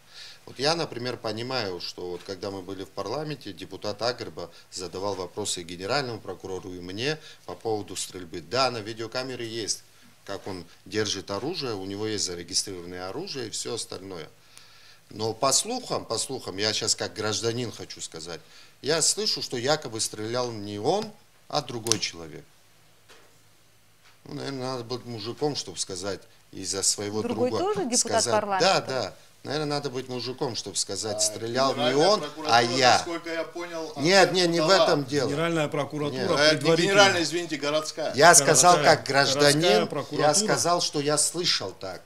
Вот я, например, понимаю, что вот когда мы были в парламенте, депутат Агрба задавал вопросы и генеральному прокурору, и мне по поводу стрельбы. Да, на видеокамере есть, как он держит оружие, у него есть зарегистрированное оружие и все остальное. Но по слухам, я сейчас как гражданин хочу сказать, я слышу, что якобы стрелял не он, а другой человек. Ну, наверное, надо быть мужиком, чтобы сказать из-за своего другой друга. Тоже депутат сказать, парламента? Да. Наверное, надо быть мужиком, чтобы сказать, стрелял не он, а я. Насколько я понял, Нет, не в этом дело. Генеральная прокуратура не генеральная, извините, городская. Я сказал как гражданин, я сказал, что я слышал так.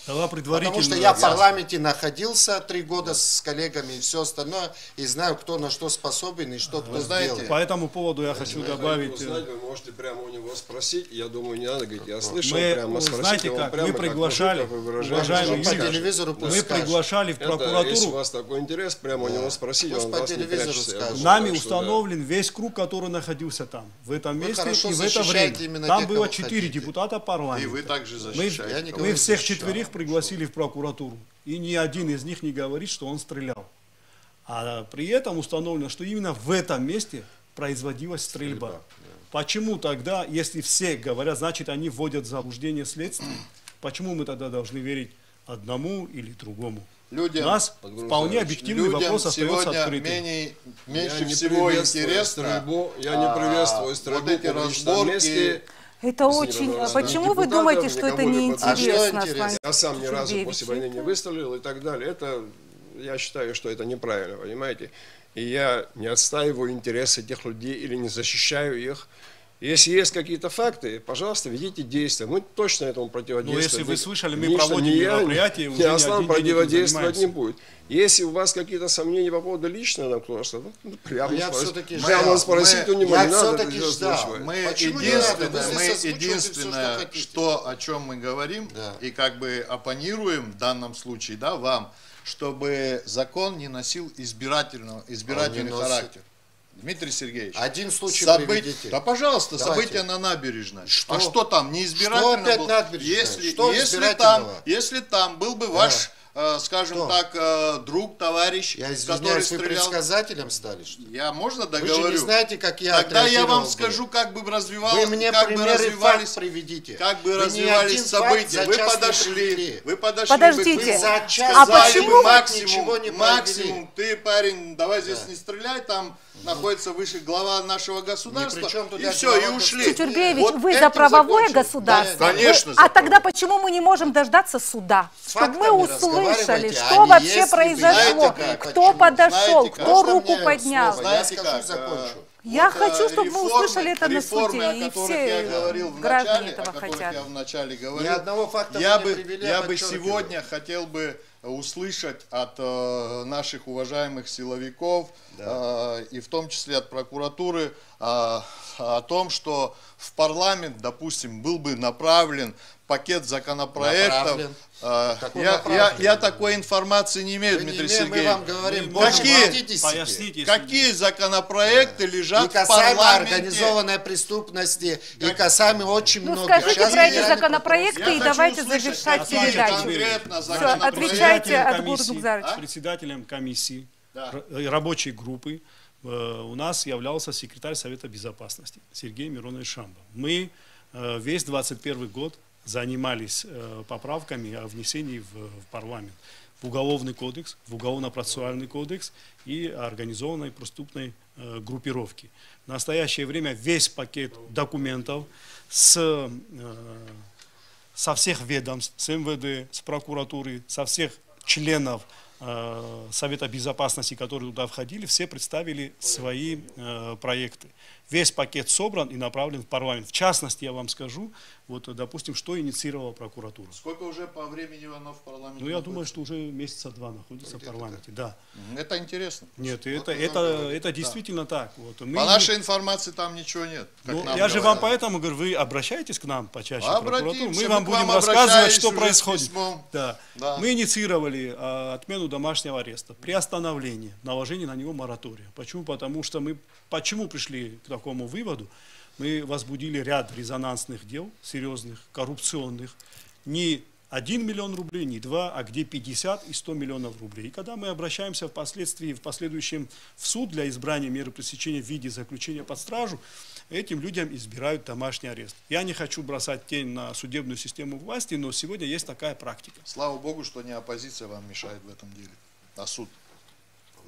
Потому что я в парламенте находился 3 года с коллегами и все остальное, и знаю, кто на что способен и что кто сделает. По этому поводу я хочу добавить... Вы можете прямо у него спросить, я думаю, не надо говорить, я слышал, прямо спросите. Знаете как, мы приглашали, уважаемый Игорь, мы приглашали в прокуратуру... Если у вас такой интерес, прямо у него спросите, он вас не прячется. Нами установлен весь круг, который находился там, в этом месте и в это время. Там было 4 депутата парламента. И вы также защищаете. Мы всех 4 пригласили в прокуратуру, и ни один из них не говорит, что он стрелял. А при этом установлено, что именно в этом месте производилась стрельба. Почему тогда, если все говорят, значит они вводят в заблуждение следствие, почему мы тогда должны верить одному или другому? У нас вполне объективный вопрос остается открытым. Меньше всего интересно. Я не приветствую стрельбу вот эти разборки. Это очень... Почему вы думаете, что это неинтересно? Я сам ни разу после войны не выстрелил и так далее. Это, я считаю, что это неправильно, понимаете? И я не отстаиваю интересы этих людей или не защищаю их. Если есть какие-то факты, пожалуйста, ведите действия. Мы точно этому противодействуем. Но если вы слышали, мы проводим мероприятия, уже ни противодействовать не будет. Если у вас какие-то сомнения по поводу личного, прямо спросить у него, не надо это делать. Мы единственное, о чем мы говорим, и как бы оппонируем в данном случае, вам, чтобы закон не носил избирательный характер. Дмитрий Сергеевич, один случай приведите. Да, пожалуйста, события на набережной. Что? А что там, не избирательно было? Если там был бы ваш, скажем так, друг, товарищ, который стрелял... Вы предсказателем стали, что ли? Можно договорю? Вы же не знаете, как я Тогда я вам скажу, как бы развивалось... Вы мне примеры факт приведите. Как бы развивались события. Вы подошли... Подождите, а почему максимум, ты, парень, давай здесь не стреляй, там находится выше глава нашего государства, и все, и ушли. Чучурбеевич, вы за правовое государство? Конечно. А тогда почему мы не можем дождаться суда? Чтобы мы услышали, что вообще произошло, кто подошел, кто руку поднял. Знаете как? Я хочу, чтобы мы услышали это на суде, и все граждане этого хотят. Я вначале говорил, Ни одного факта я бы сегодня хотел бы услышать от наших уважаемых силовиков, и в том числе от прокуратуры, о том, что в парламент, допустим, был бы направлен пакет законопроектов. Я такой информации не имею, Дмитрий Сергеевич. Мы вам говорим, какие законопроекты лежат в парламенте? И касаемо организованной преступности, и касаемо очень много. Скажите про эти законопроекты и давайте завершать передачу. Все, отвечайте, Адгур Дугзарович. Председателем комиссии, рабочей группы у нас являлся секретарь Совета Безопасности Сергей Миронович Шамба. Мы весь 21 год занимались поправками о внесении в парламент, в Уголовный кодекс, в Уголовно-процессуальный кодекс и организованной преступной группировки. В настоящее время весь пакет документов со всех ведомств, с МВД, с прокуратуры, со всех членов Совета Безопасности, которые туда входили, все представили свои проекты. Весь пакет собран и направлен в парламент. В частности, я вам скажу, вот, допустим, что инициировала прокуратура. Сколько уже по времени оно в парламенте? Ну, я думаю, что уже месяца 2 находится в парламенте, да. Это интересно. Нет, это действительно так. Вот. По нашей информации там ничего нет. Ну, я же вам поэтому говорю, вы обращайтесь к нам почаще в прокуратуру, мы вам будем рассказывать, рассказывать, что происходит. Да. Да. Мы инициировали отмену домашнего ареста, приостановление, наложение на него моратория. Почему? Потому что мы пришли к такому выводу? Мы возбудили ряд резонансных дел, серьезных, коррупционных. Не 1 миллион рублей, не 2, а где 50 и 100 миллионов рублей. И когда мы обращаемся в последующем в суд для избрания меры пресечения в виде заключения под стражу, этим людям избирают домашний арест. Я не хочу бросать тень на судебную систему власти, но сегодня есть такая практика. Слава Богу, что не оппозиция вам мешает в этом деле, а суд.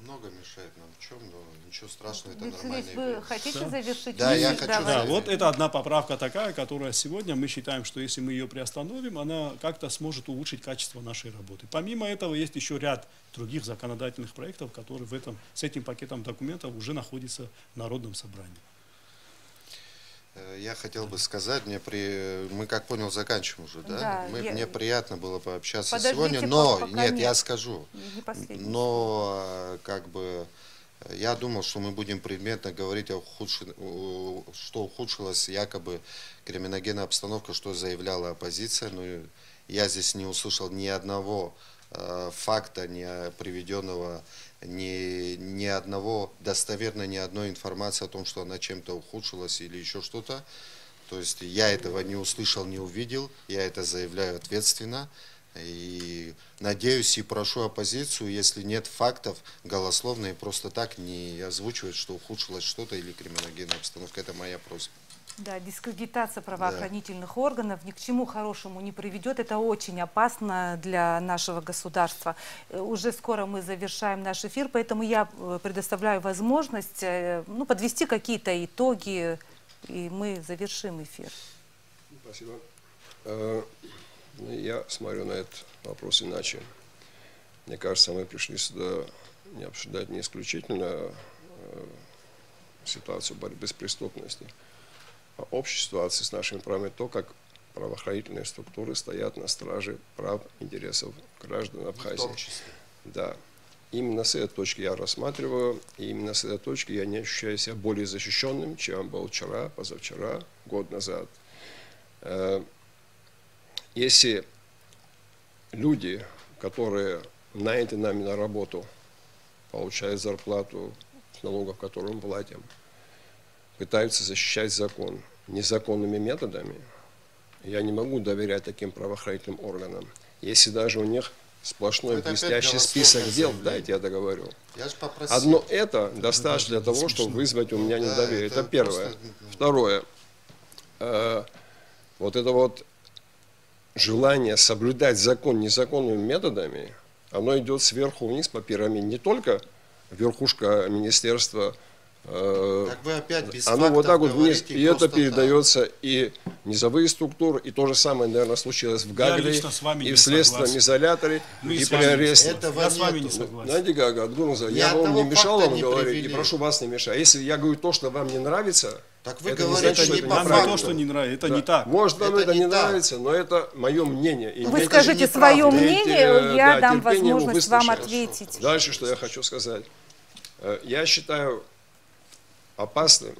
Много мешает нам в чем, но ничего страшного, это нормально. Вы хотите завершить? Да, я хочу. Да, вот это одна поправка такая, которая сегодня мы считаем, что если мы ее приостановим, она как-то сможет улучшить качество нашей работы. Помимо этого есть еще ряд других законодательных проектов, которые с этим пакетом документов уже находятся в Народном собрании. Я хотел бы сказать, мы, как понял, заканчиваем уже, да? Мне приятно было пообщаться сегодня, но, нет, я скажу, но, как бы, я думал, что мы будем предметно говорить о что ухудшилась якобы криминогенная обстановка, что заявляла оппозиция, но я здесь не услышал ни одного факта, не приведенного, ни одного, достоверно ни одной информации о том, что она чем-то ухудшилась или еще что-то. То есть я этого не услышал, не увидел, я это заявляю ответственно. И надеюсь и прошу оппозицию, если нет фактов, голословно и просто так не озвучивать, что ухудшилось что-то или криминогенная обстановка. Это моя просьба. Да, дискредитация правоохранительных органов ни к чему хорошему не приведет. Это очень опасно для нашего государства. Уже скоро мы завершаем наш эфир, поэтому я предоставляю возможность подвести какие-то итоги, и мы завершим эфир. Спасибо. Я смотрю на этот вопрос иначе. Мне кажется, мы пришли сюда не обсуждать не исключительно ситуацию борьбы с преступностью, общей ситуации с нашими правами, то, как правоохранительные структуры стоят на страже прав, интересов граждан Абхазии. Да. Именно с этой точки я рассматриваю, и именно с этой точки я не ощущаю себя более защищенным, чем был вчера, позавчера, год назад. Если люди, которые наняты нами на работу, получают зарплату с налогов, которые мы платим, пытаются защищать закон незаконными методами, я не могу доверять таким правоохранительным органам. Если даже у них сплошной блестящий список дел, дайте я договорю. Одно это достаточно для того, чтобы вызвать у меня недоверие. Это первое. Второе. Вот это вот желание соблюдать закон незаконными методами, оно идет сверху вниз по пирамиде. Не только верхушка министерства, оно вот так вот вниз, и это передается и низовые структуры, и то же самое, наверное, случилось в Гагре, и в следственном изоляторе, и при аресте. Я с вами не согласен. Знаете, как, я вам не мешал вам говорить, и прошу вас не мешать. Если я говорю то, что вам не нравится, так вы это говорите, не значит, что это не то, что не нравится, это не так. Может, вам это не нравится, но это мое мнение. И вы скажите свое мнение, я дам возможность вам ответить. Дальше, что я хочу сказать. Я считаю опасным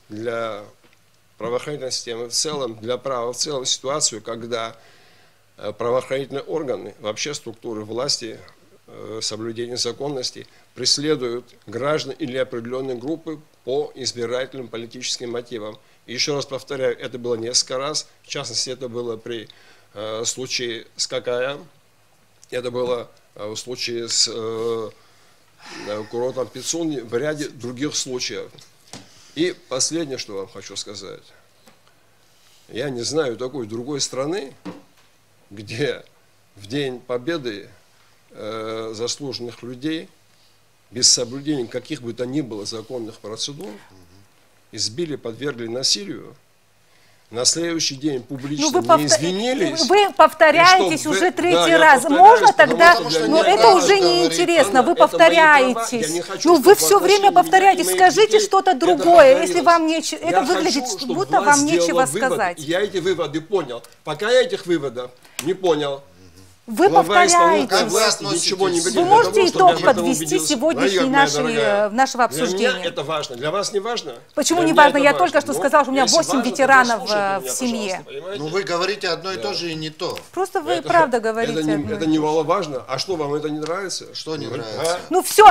для правоохранительной системы в целом, для права в целом ситуацию, когда правоохранительные органы, вообще структуры власти, соблюдения законности преследуют граждан или определенные группы по избирательным политическим мотивам. И еще раз повторяю, это было несколько раз, в частности, это было при случае с Какаем, это было в случае с курортом Пицунди, в ряде других случаев. И последнее, что вам хочу сказать. Я не знаю такой другой страны, где в День Победы заслуженных людей без соблюдения каких бы то ни было законных процедур избили, подвергли насилию на следующий день публично Ну, не извинились. Вы повторяетесь уже третий раз. Можно тогда? Но это уже неинтересно. Вы повторяетесь. Ну, вы все время повторяетесь. Скажите что-то другое, если вам нечего. Это выглядит, будто вам нечего сказать. Я эти выводы понял. Пока я этих выводов не понял. Вы повторяетесь. Вы можете итог подвести сегодняшней нашего обсуждения? Для меня это важно. Для вас не важно? Почему не важно? Я только что сказал, что у меня 8 ветеранов в семье. Ну вы говорите одно и то же и не то. Просто вы правда говорите. Это немаловажно. А что, вам это не нравится? Что не нравится? Ну все,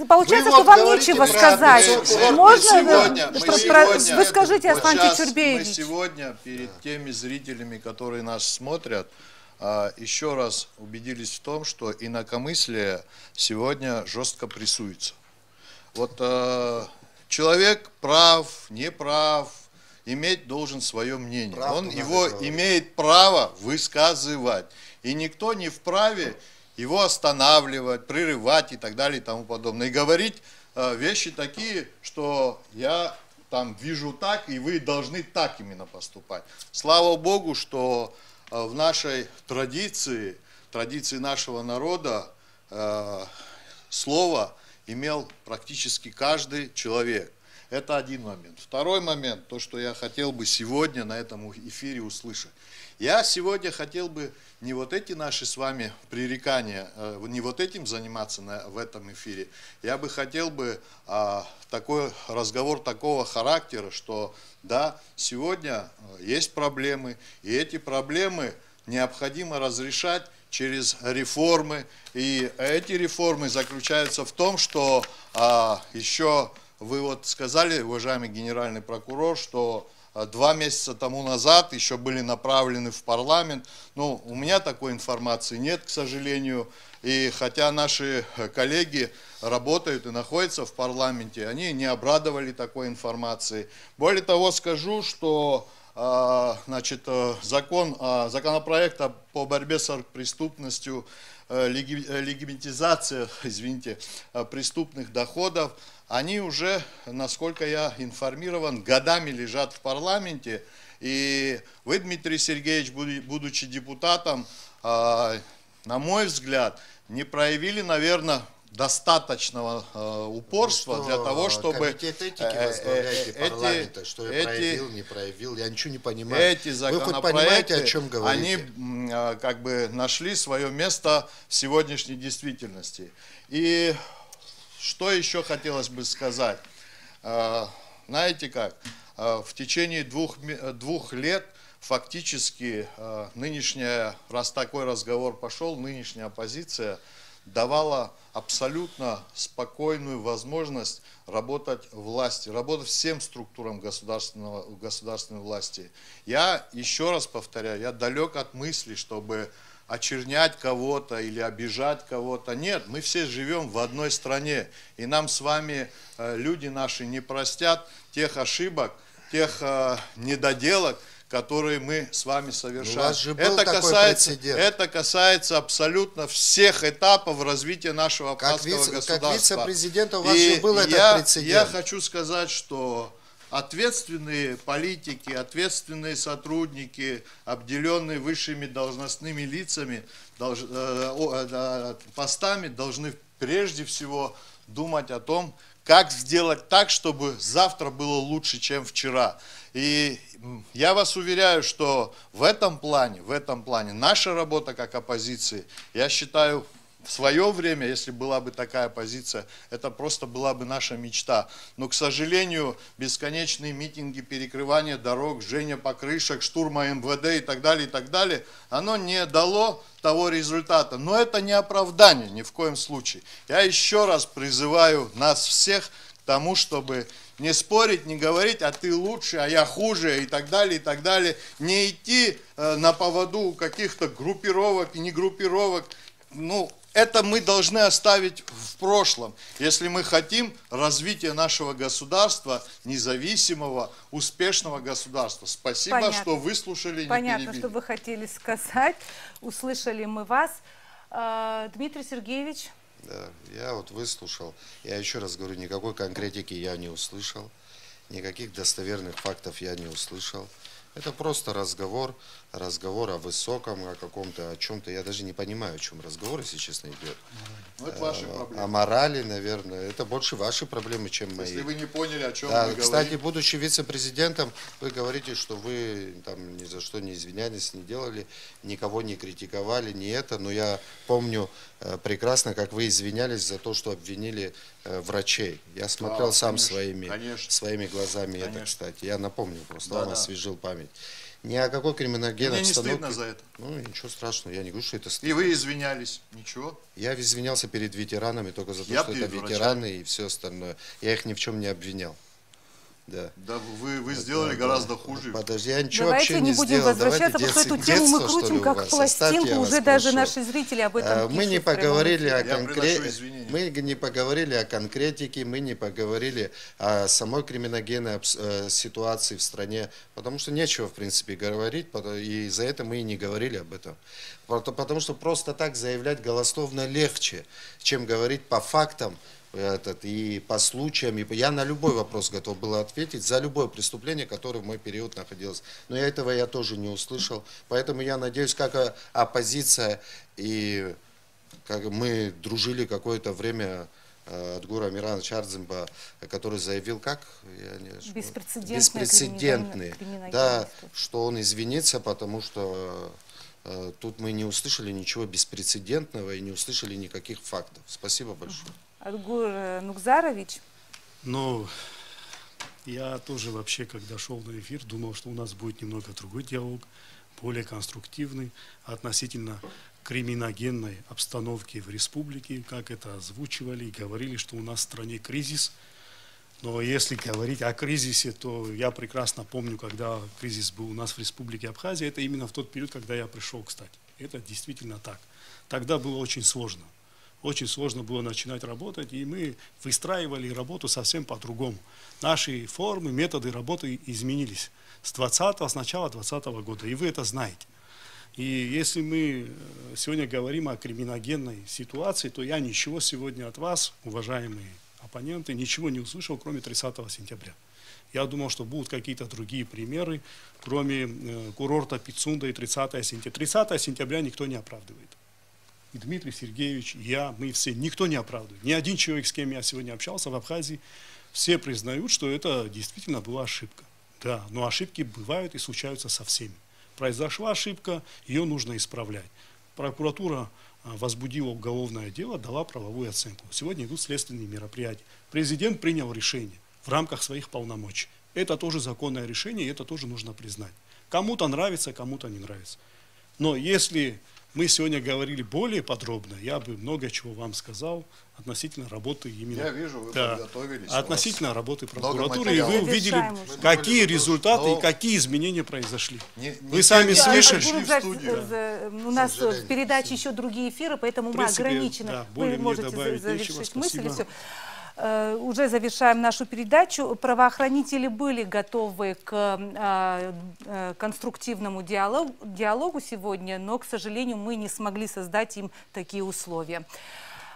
получается, что вам нечего сказать. Можно? Вы скажите, Аслан Чучурбеевич. Мы сегодня перед теми зрителями, которые нас смотрят, еще раз убедились в том, что инакомыслие сегодня жестко прессуется. Вот человек прав, не прав, иметь должен свое мнение. Он его имеет право высказывать. И никто не вправе его останавливать, прерывать и так далее и тому подобное. И говорить вещи такие, что я там вижу так, и вы должны так именно поступать. Слава Богу, что в нашей традиции нашего народа, слово имел практически каждый человек. Это один момент. Второй момент, то, что я хотел бы сегодня на этом эфире услышать. Я сегодня хотел бы не вот эти наши с вами пререкания, не вот этим заниматься в этом эфире. Я бы хотел бы такой разговор такого характера, что да, сегодня есть проблемы, и эти проблемы необходимо разрешать через реформы. И эти реформы заключаются в том, что еще вы вот сказали, уважаемый генеральный прокурор, что 2 месяца тому назад еще были направлены в парламент. Ну, у меня такой информации нет, к сожалению. И хотя наши коллеги работают и находятся в парламенте, они не обрадовали такой информацией. Более того, скажу, что законопроект по борьбе с преступностью, легитимизация, преступных доходов, они уже, насколько я информирован, годами лежат в парламенте. И вы, Дмитрий Сергеевич, будучи депутатом, на мой взгляд, не проявили, наверное, достаточного упорства для того, чтобы... Комитет этики возглавляете парламента, что я проявил, не проявил, я ничего не понимаю. Эти законопроекты, вы хоть понимаете, о чем говорите? Они как бы нашли свое место в сегодняшней действительности. И что еще хотелось бы сказать? Знаете как, в течение двух лет фактически нынешняя, раз такой разговор пошел, нынешняя оппозиция давала абсолютно спокойную возможность работать власти, работать всем структурам государственной власти. Я еще раз повторяю, я далек от мысли, чтобы очернять кого-то или обижать кого-то. Нет, мы все живем в одной стране, и нам с вами люди наши не простят тех ошибок, тех недоделок, которые мы с вами совершаем. Это касается абсолютно всех этапов развития нашего абхазского государства. Как вице-президента у вас же был этот прецедент. Я хочу сказать, что ответственные политики, ответственные сотрудники, обделенные высшими должностными лицами, постами, должны прежде всего думать о том, как сделать так, чтобы завтра было лучше, чем вчера. И я вас уверяю, что в этом плане наша работа как оппозиции, я считаю, в свое время, если была бы такая позиция, это просто была бы наша мечта. Но, к сожалению, бесконечные митинги, перекрывание дорог, жжение покрышек, штурма МВД и так далее, оно не дало того результата. Но это не оправдание ни в коем случае. Я еще раз призываю нас всех к тому, чтобы не спорить, не говорить, а ты лучше, а я хуже и так далее, не идти на поводу у каких-то группировок и не группировок. Ну, это мы должны оставить в прошлом, если мы хотим развития нашего государства, независимого, успешного государства. Спасибо, Понятно. Что выслушали и не Понятно, перебили. что вы хотели сказать. Услышали мы вас. Дмитрий Сергеевич. Да, я вот выслушал. Я еще раз говорю, никакой конкретики я не услышал. Никаких достоверных фактов я не услышал. Это просто разговор о высоком, о каком-то, о чем-то. Я даже не понимаю, о чем разговор, если честно, идет. Ну, это ваши проблемы. О морали, наверное. Это больше ваши проблемы, чем мои. Если вы не поняли, о чем да, мы кстати, говорим. будучи вице-президентом, вы говорите, что вы там ни за что не извинялись, не делали, никого не критиковали, не это. Но я помню прекрасно, как вы извинялись за то, что обвинили врачей. Я смотрел сам своими глазами это, кстати. Я напомню, просто вам освежил память. Ни о какой криминогенной обстановке. Мне не стыдно за это. Ну, ничего страшного, я не говорю, что это стыдно. И вы извинялись, ничего? Я извинялся перед ветеранами только за то, что это ветераны и все остальное. Я их ни в чем не обвинял. Да, да вы сделали гораздо хуже. Подожди, я ничего Давайте вообще не будем сделал. возвращаться, потому что эту тему мы крутим как пластинку, уже даже наши зрители об этом мы не поговорили мы не поговорили о конкретике, мы не поговорили о самой криминогенной ситуации в стране, потому что нечего, в принципе, говорить, и за это мы и не говорили об этом. Потому что просто так заявлять голословно легче, чем говорить по фактам, и по случаям. Я на любой вопрос готов был ответить за любое преступление, которое в мой период находилось. Но этого я тоже не услышал. Поэтому я надеюсь, как оппозиция, и как мы дружили какое-то время от Гура Амирана Чардзимба, который заявил, беспрецедентный, да, что он извинится, потому что тут мы не услышали ничего беспрецедентного и не услышали никаких фактов. Спасибо большое. Адгур Нукзарович. Ну, я тоже вообще, когда шел на эфир, думал, что у нас будет немного другой диалог, более конструктивный, относительно криминогенной обстановки в республике, как это озвучивали и говорили, что у нас в стране кризис. Но если говорить о кризисе, то я прекрасно помню, когда кризис был у нас в республике Абхазия, это именно в тот период, когда я пришел, кстати. Это действительно так. Тогда было очень сложно. Очень сложно было начинать работать, и мы выстраивали работу совсем по-другому. Наши формы, методы работы изменились с начала 2020 года, и вы это знаете. И если мы сегодня говорим о криминогенной ситуации, то я ничего сегодня от вас, уважаемые оппоненты, ничего не услышал, кроме 30 сентября. Я думал, что будут какие-то другие примеры, кроме курорта Пицунда и 30 сентября. 30 сентября никто не оправдывает. И Дмитрий Сергеевич, и я, мы все, никто не оправдывает. Ни один человек, с кем я сегодня общался в Абхазии, все признают, что это действительно была ошибка. Да, но ошибки бывают и случаются со всеми. Произошла ошибка, ее нужно исправлять. Прокуратура возбудила уголовное дело, дала правовую оценку. Сегодня идут следственные мероприятия. Президент принял решение в рамках своих полномочий. Это тоже законное решение, и это тоже нужно признать. Кому-то нравится, кому-то не нравится. Но если мы сегодня говорили более подробно, я бы много чего вам сказал относительно работы именно. Я вижу, вы подготовились. Относительно работы прокуратуры, и вы увидели, какие результаты и какие изменения произошли. Вы сами слышали. У нас в передаче еще другие эфиры, поэтому мы ограничены. Вы можете завершить мысль. Уже завершаем нашу передачу. Правоохранители были готовы к конструктивному диалогу сегодня, но, к сожалению, мы не смогли создать им такие условия.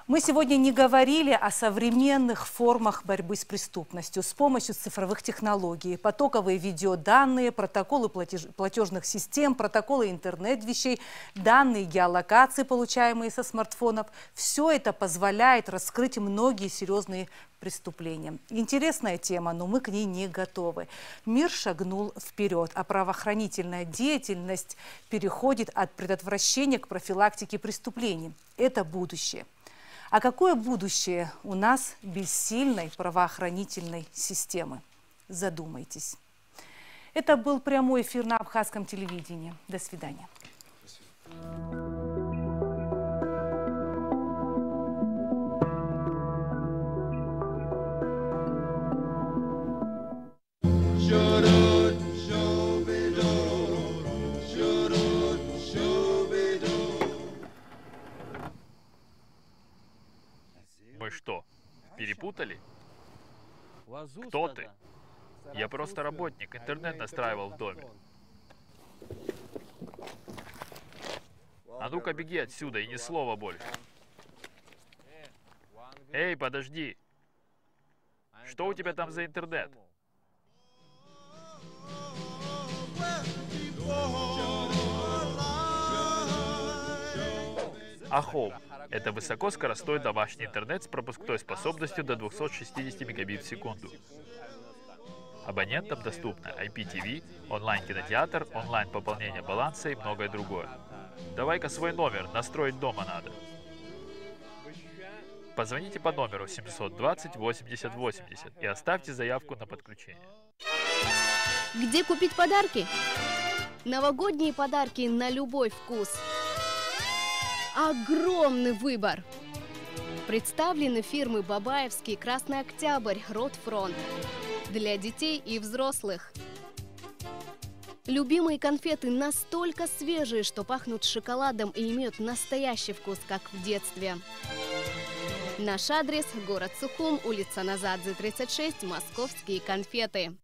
Мы сегодня не говорили о современных формах борьбы с преступностью с помощью цифровых технологий, потоковые видеоданные, протоколы платежных систем, протоколы интернет-вещей, данные геолокации, получаемые со смартфонов. Все это позволяет раскрыть многие серьезные преступления. Интересная тема, но мы к ней не готовы. Мир шагнул вперед, а правоохранительная деятельность переходит от предотвращения к профилактике преступлений. Это будущее. А какое будущее у нас без сильной правоохранительной системы? Задумайтесь. Это был прямой эфир на Абхазском телевидении. До свидания. Мы что, перепутали? Кто ты? Я просто работник, интернет настраивал в доме. А ну-ка беги отсюда и ни слова больше. Эй, подожди. Что у тебя там за интернет? Ахом – это высокоскоростной домашний интернет с пропускной способностью до 260 мегабит в секунду. Абонентам доступны IPTV, онлайн-кинотеатр, онлайн-пополнение баланса и многое другое. Давай-ка свой номер, настроить дома надо. Позвоните по номеру 720 80 80 и оставьте заявку на подключение. Где купить подарки? Новогодние подарки на любой вкус. Огромный выбор. Представлены фирмы Бабаевский, Красный Октябрь, Ротфронт. Для детей и взрослых. Любимые конфеты настолько свежие, что пахнут шоколадом и имеют настоящий вкус, как в детстве. Наш адрес – город Сухум, улица Назадзе, 36, Московские конфеты.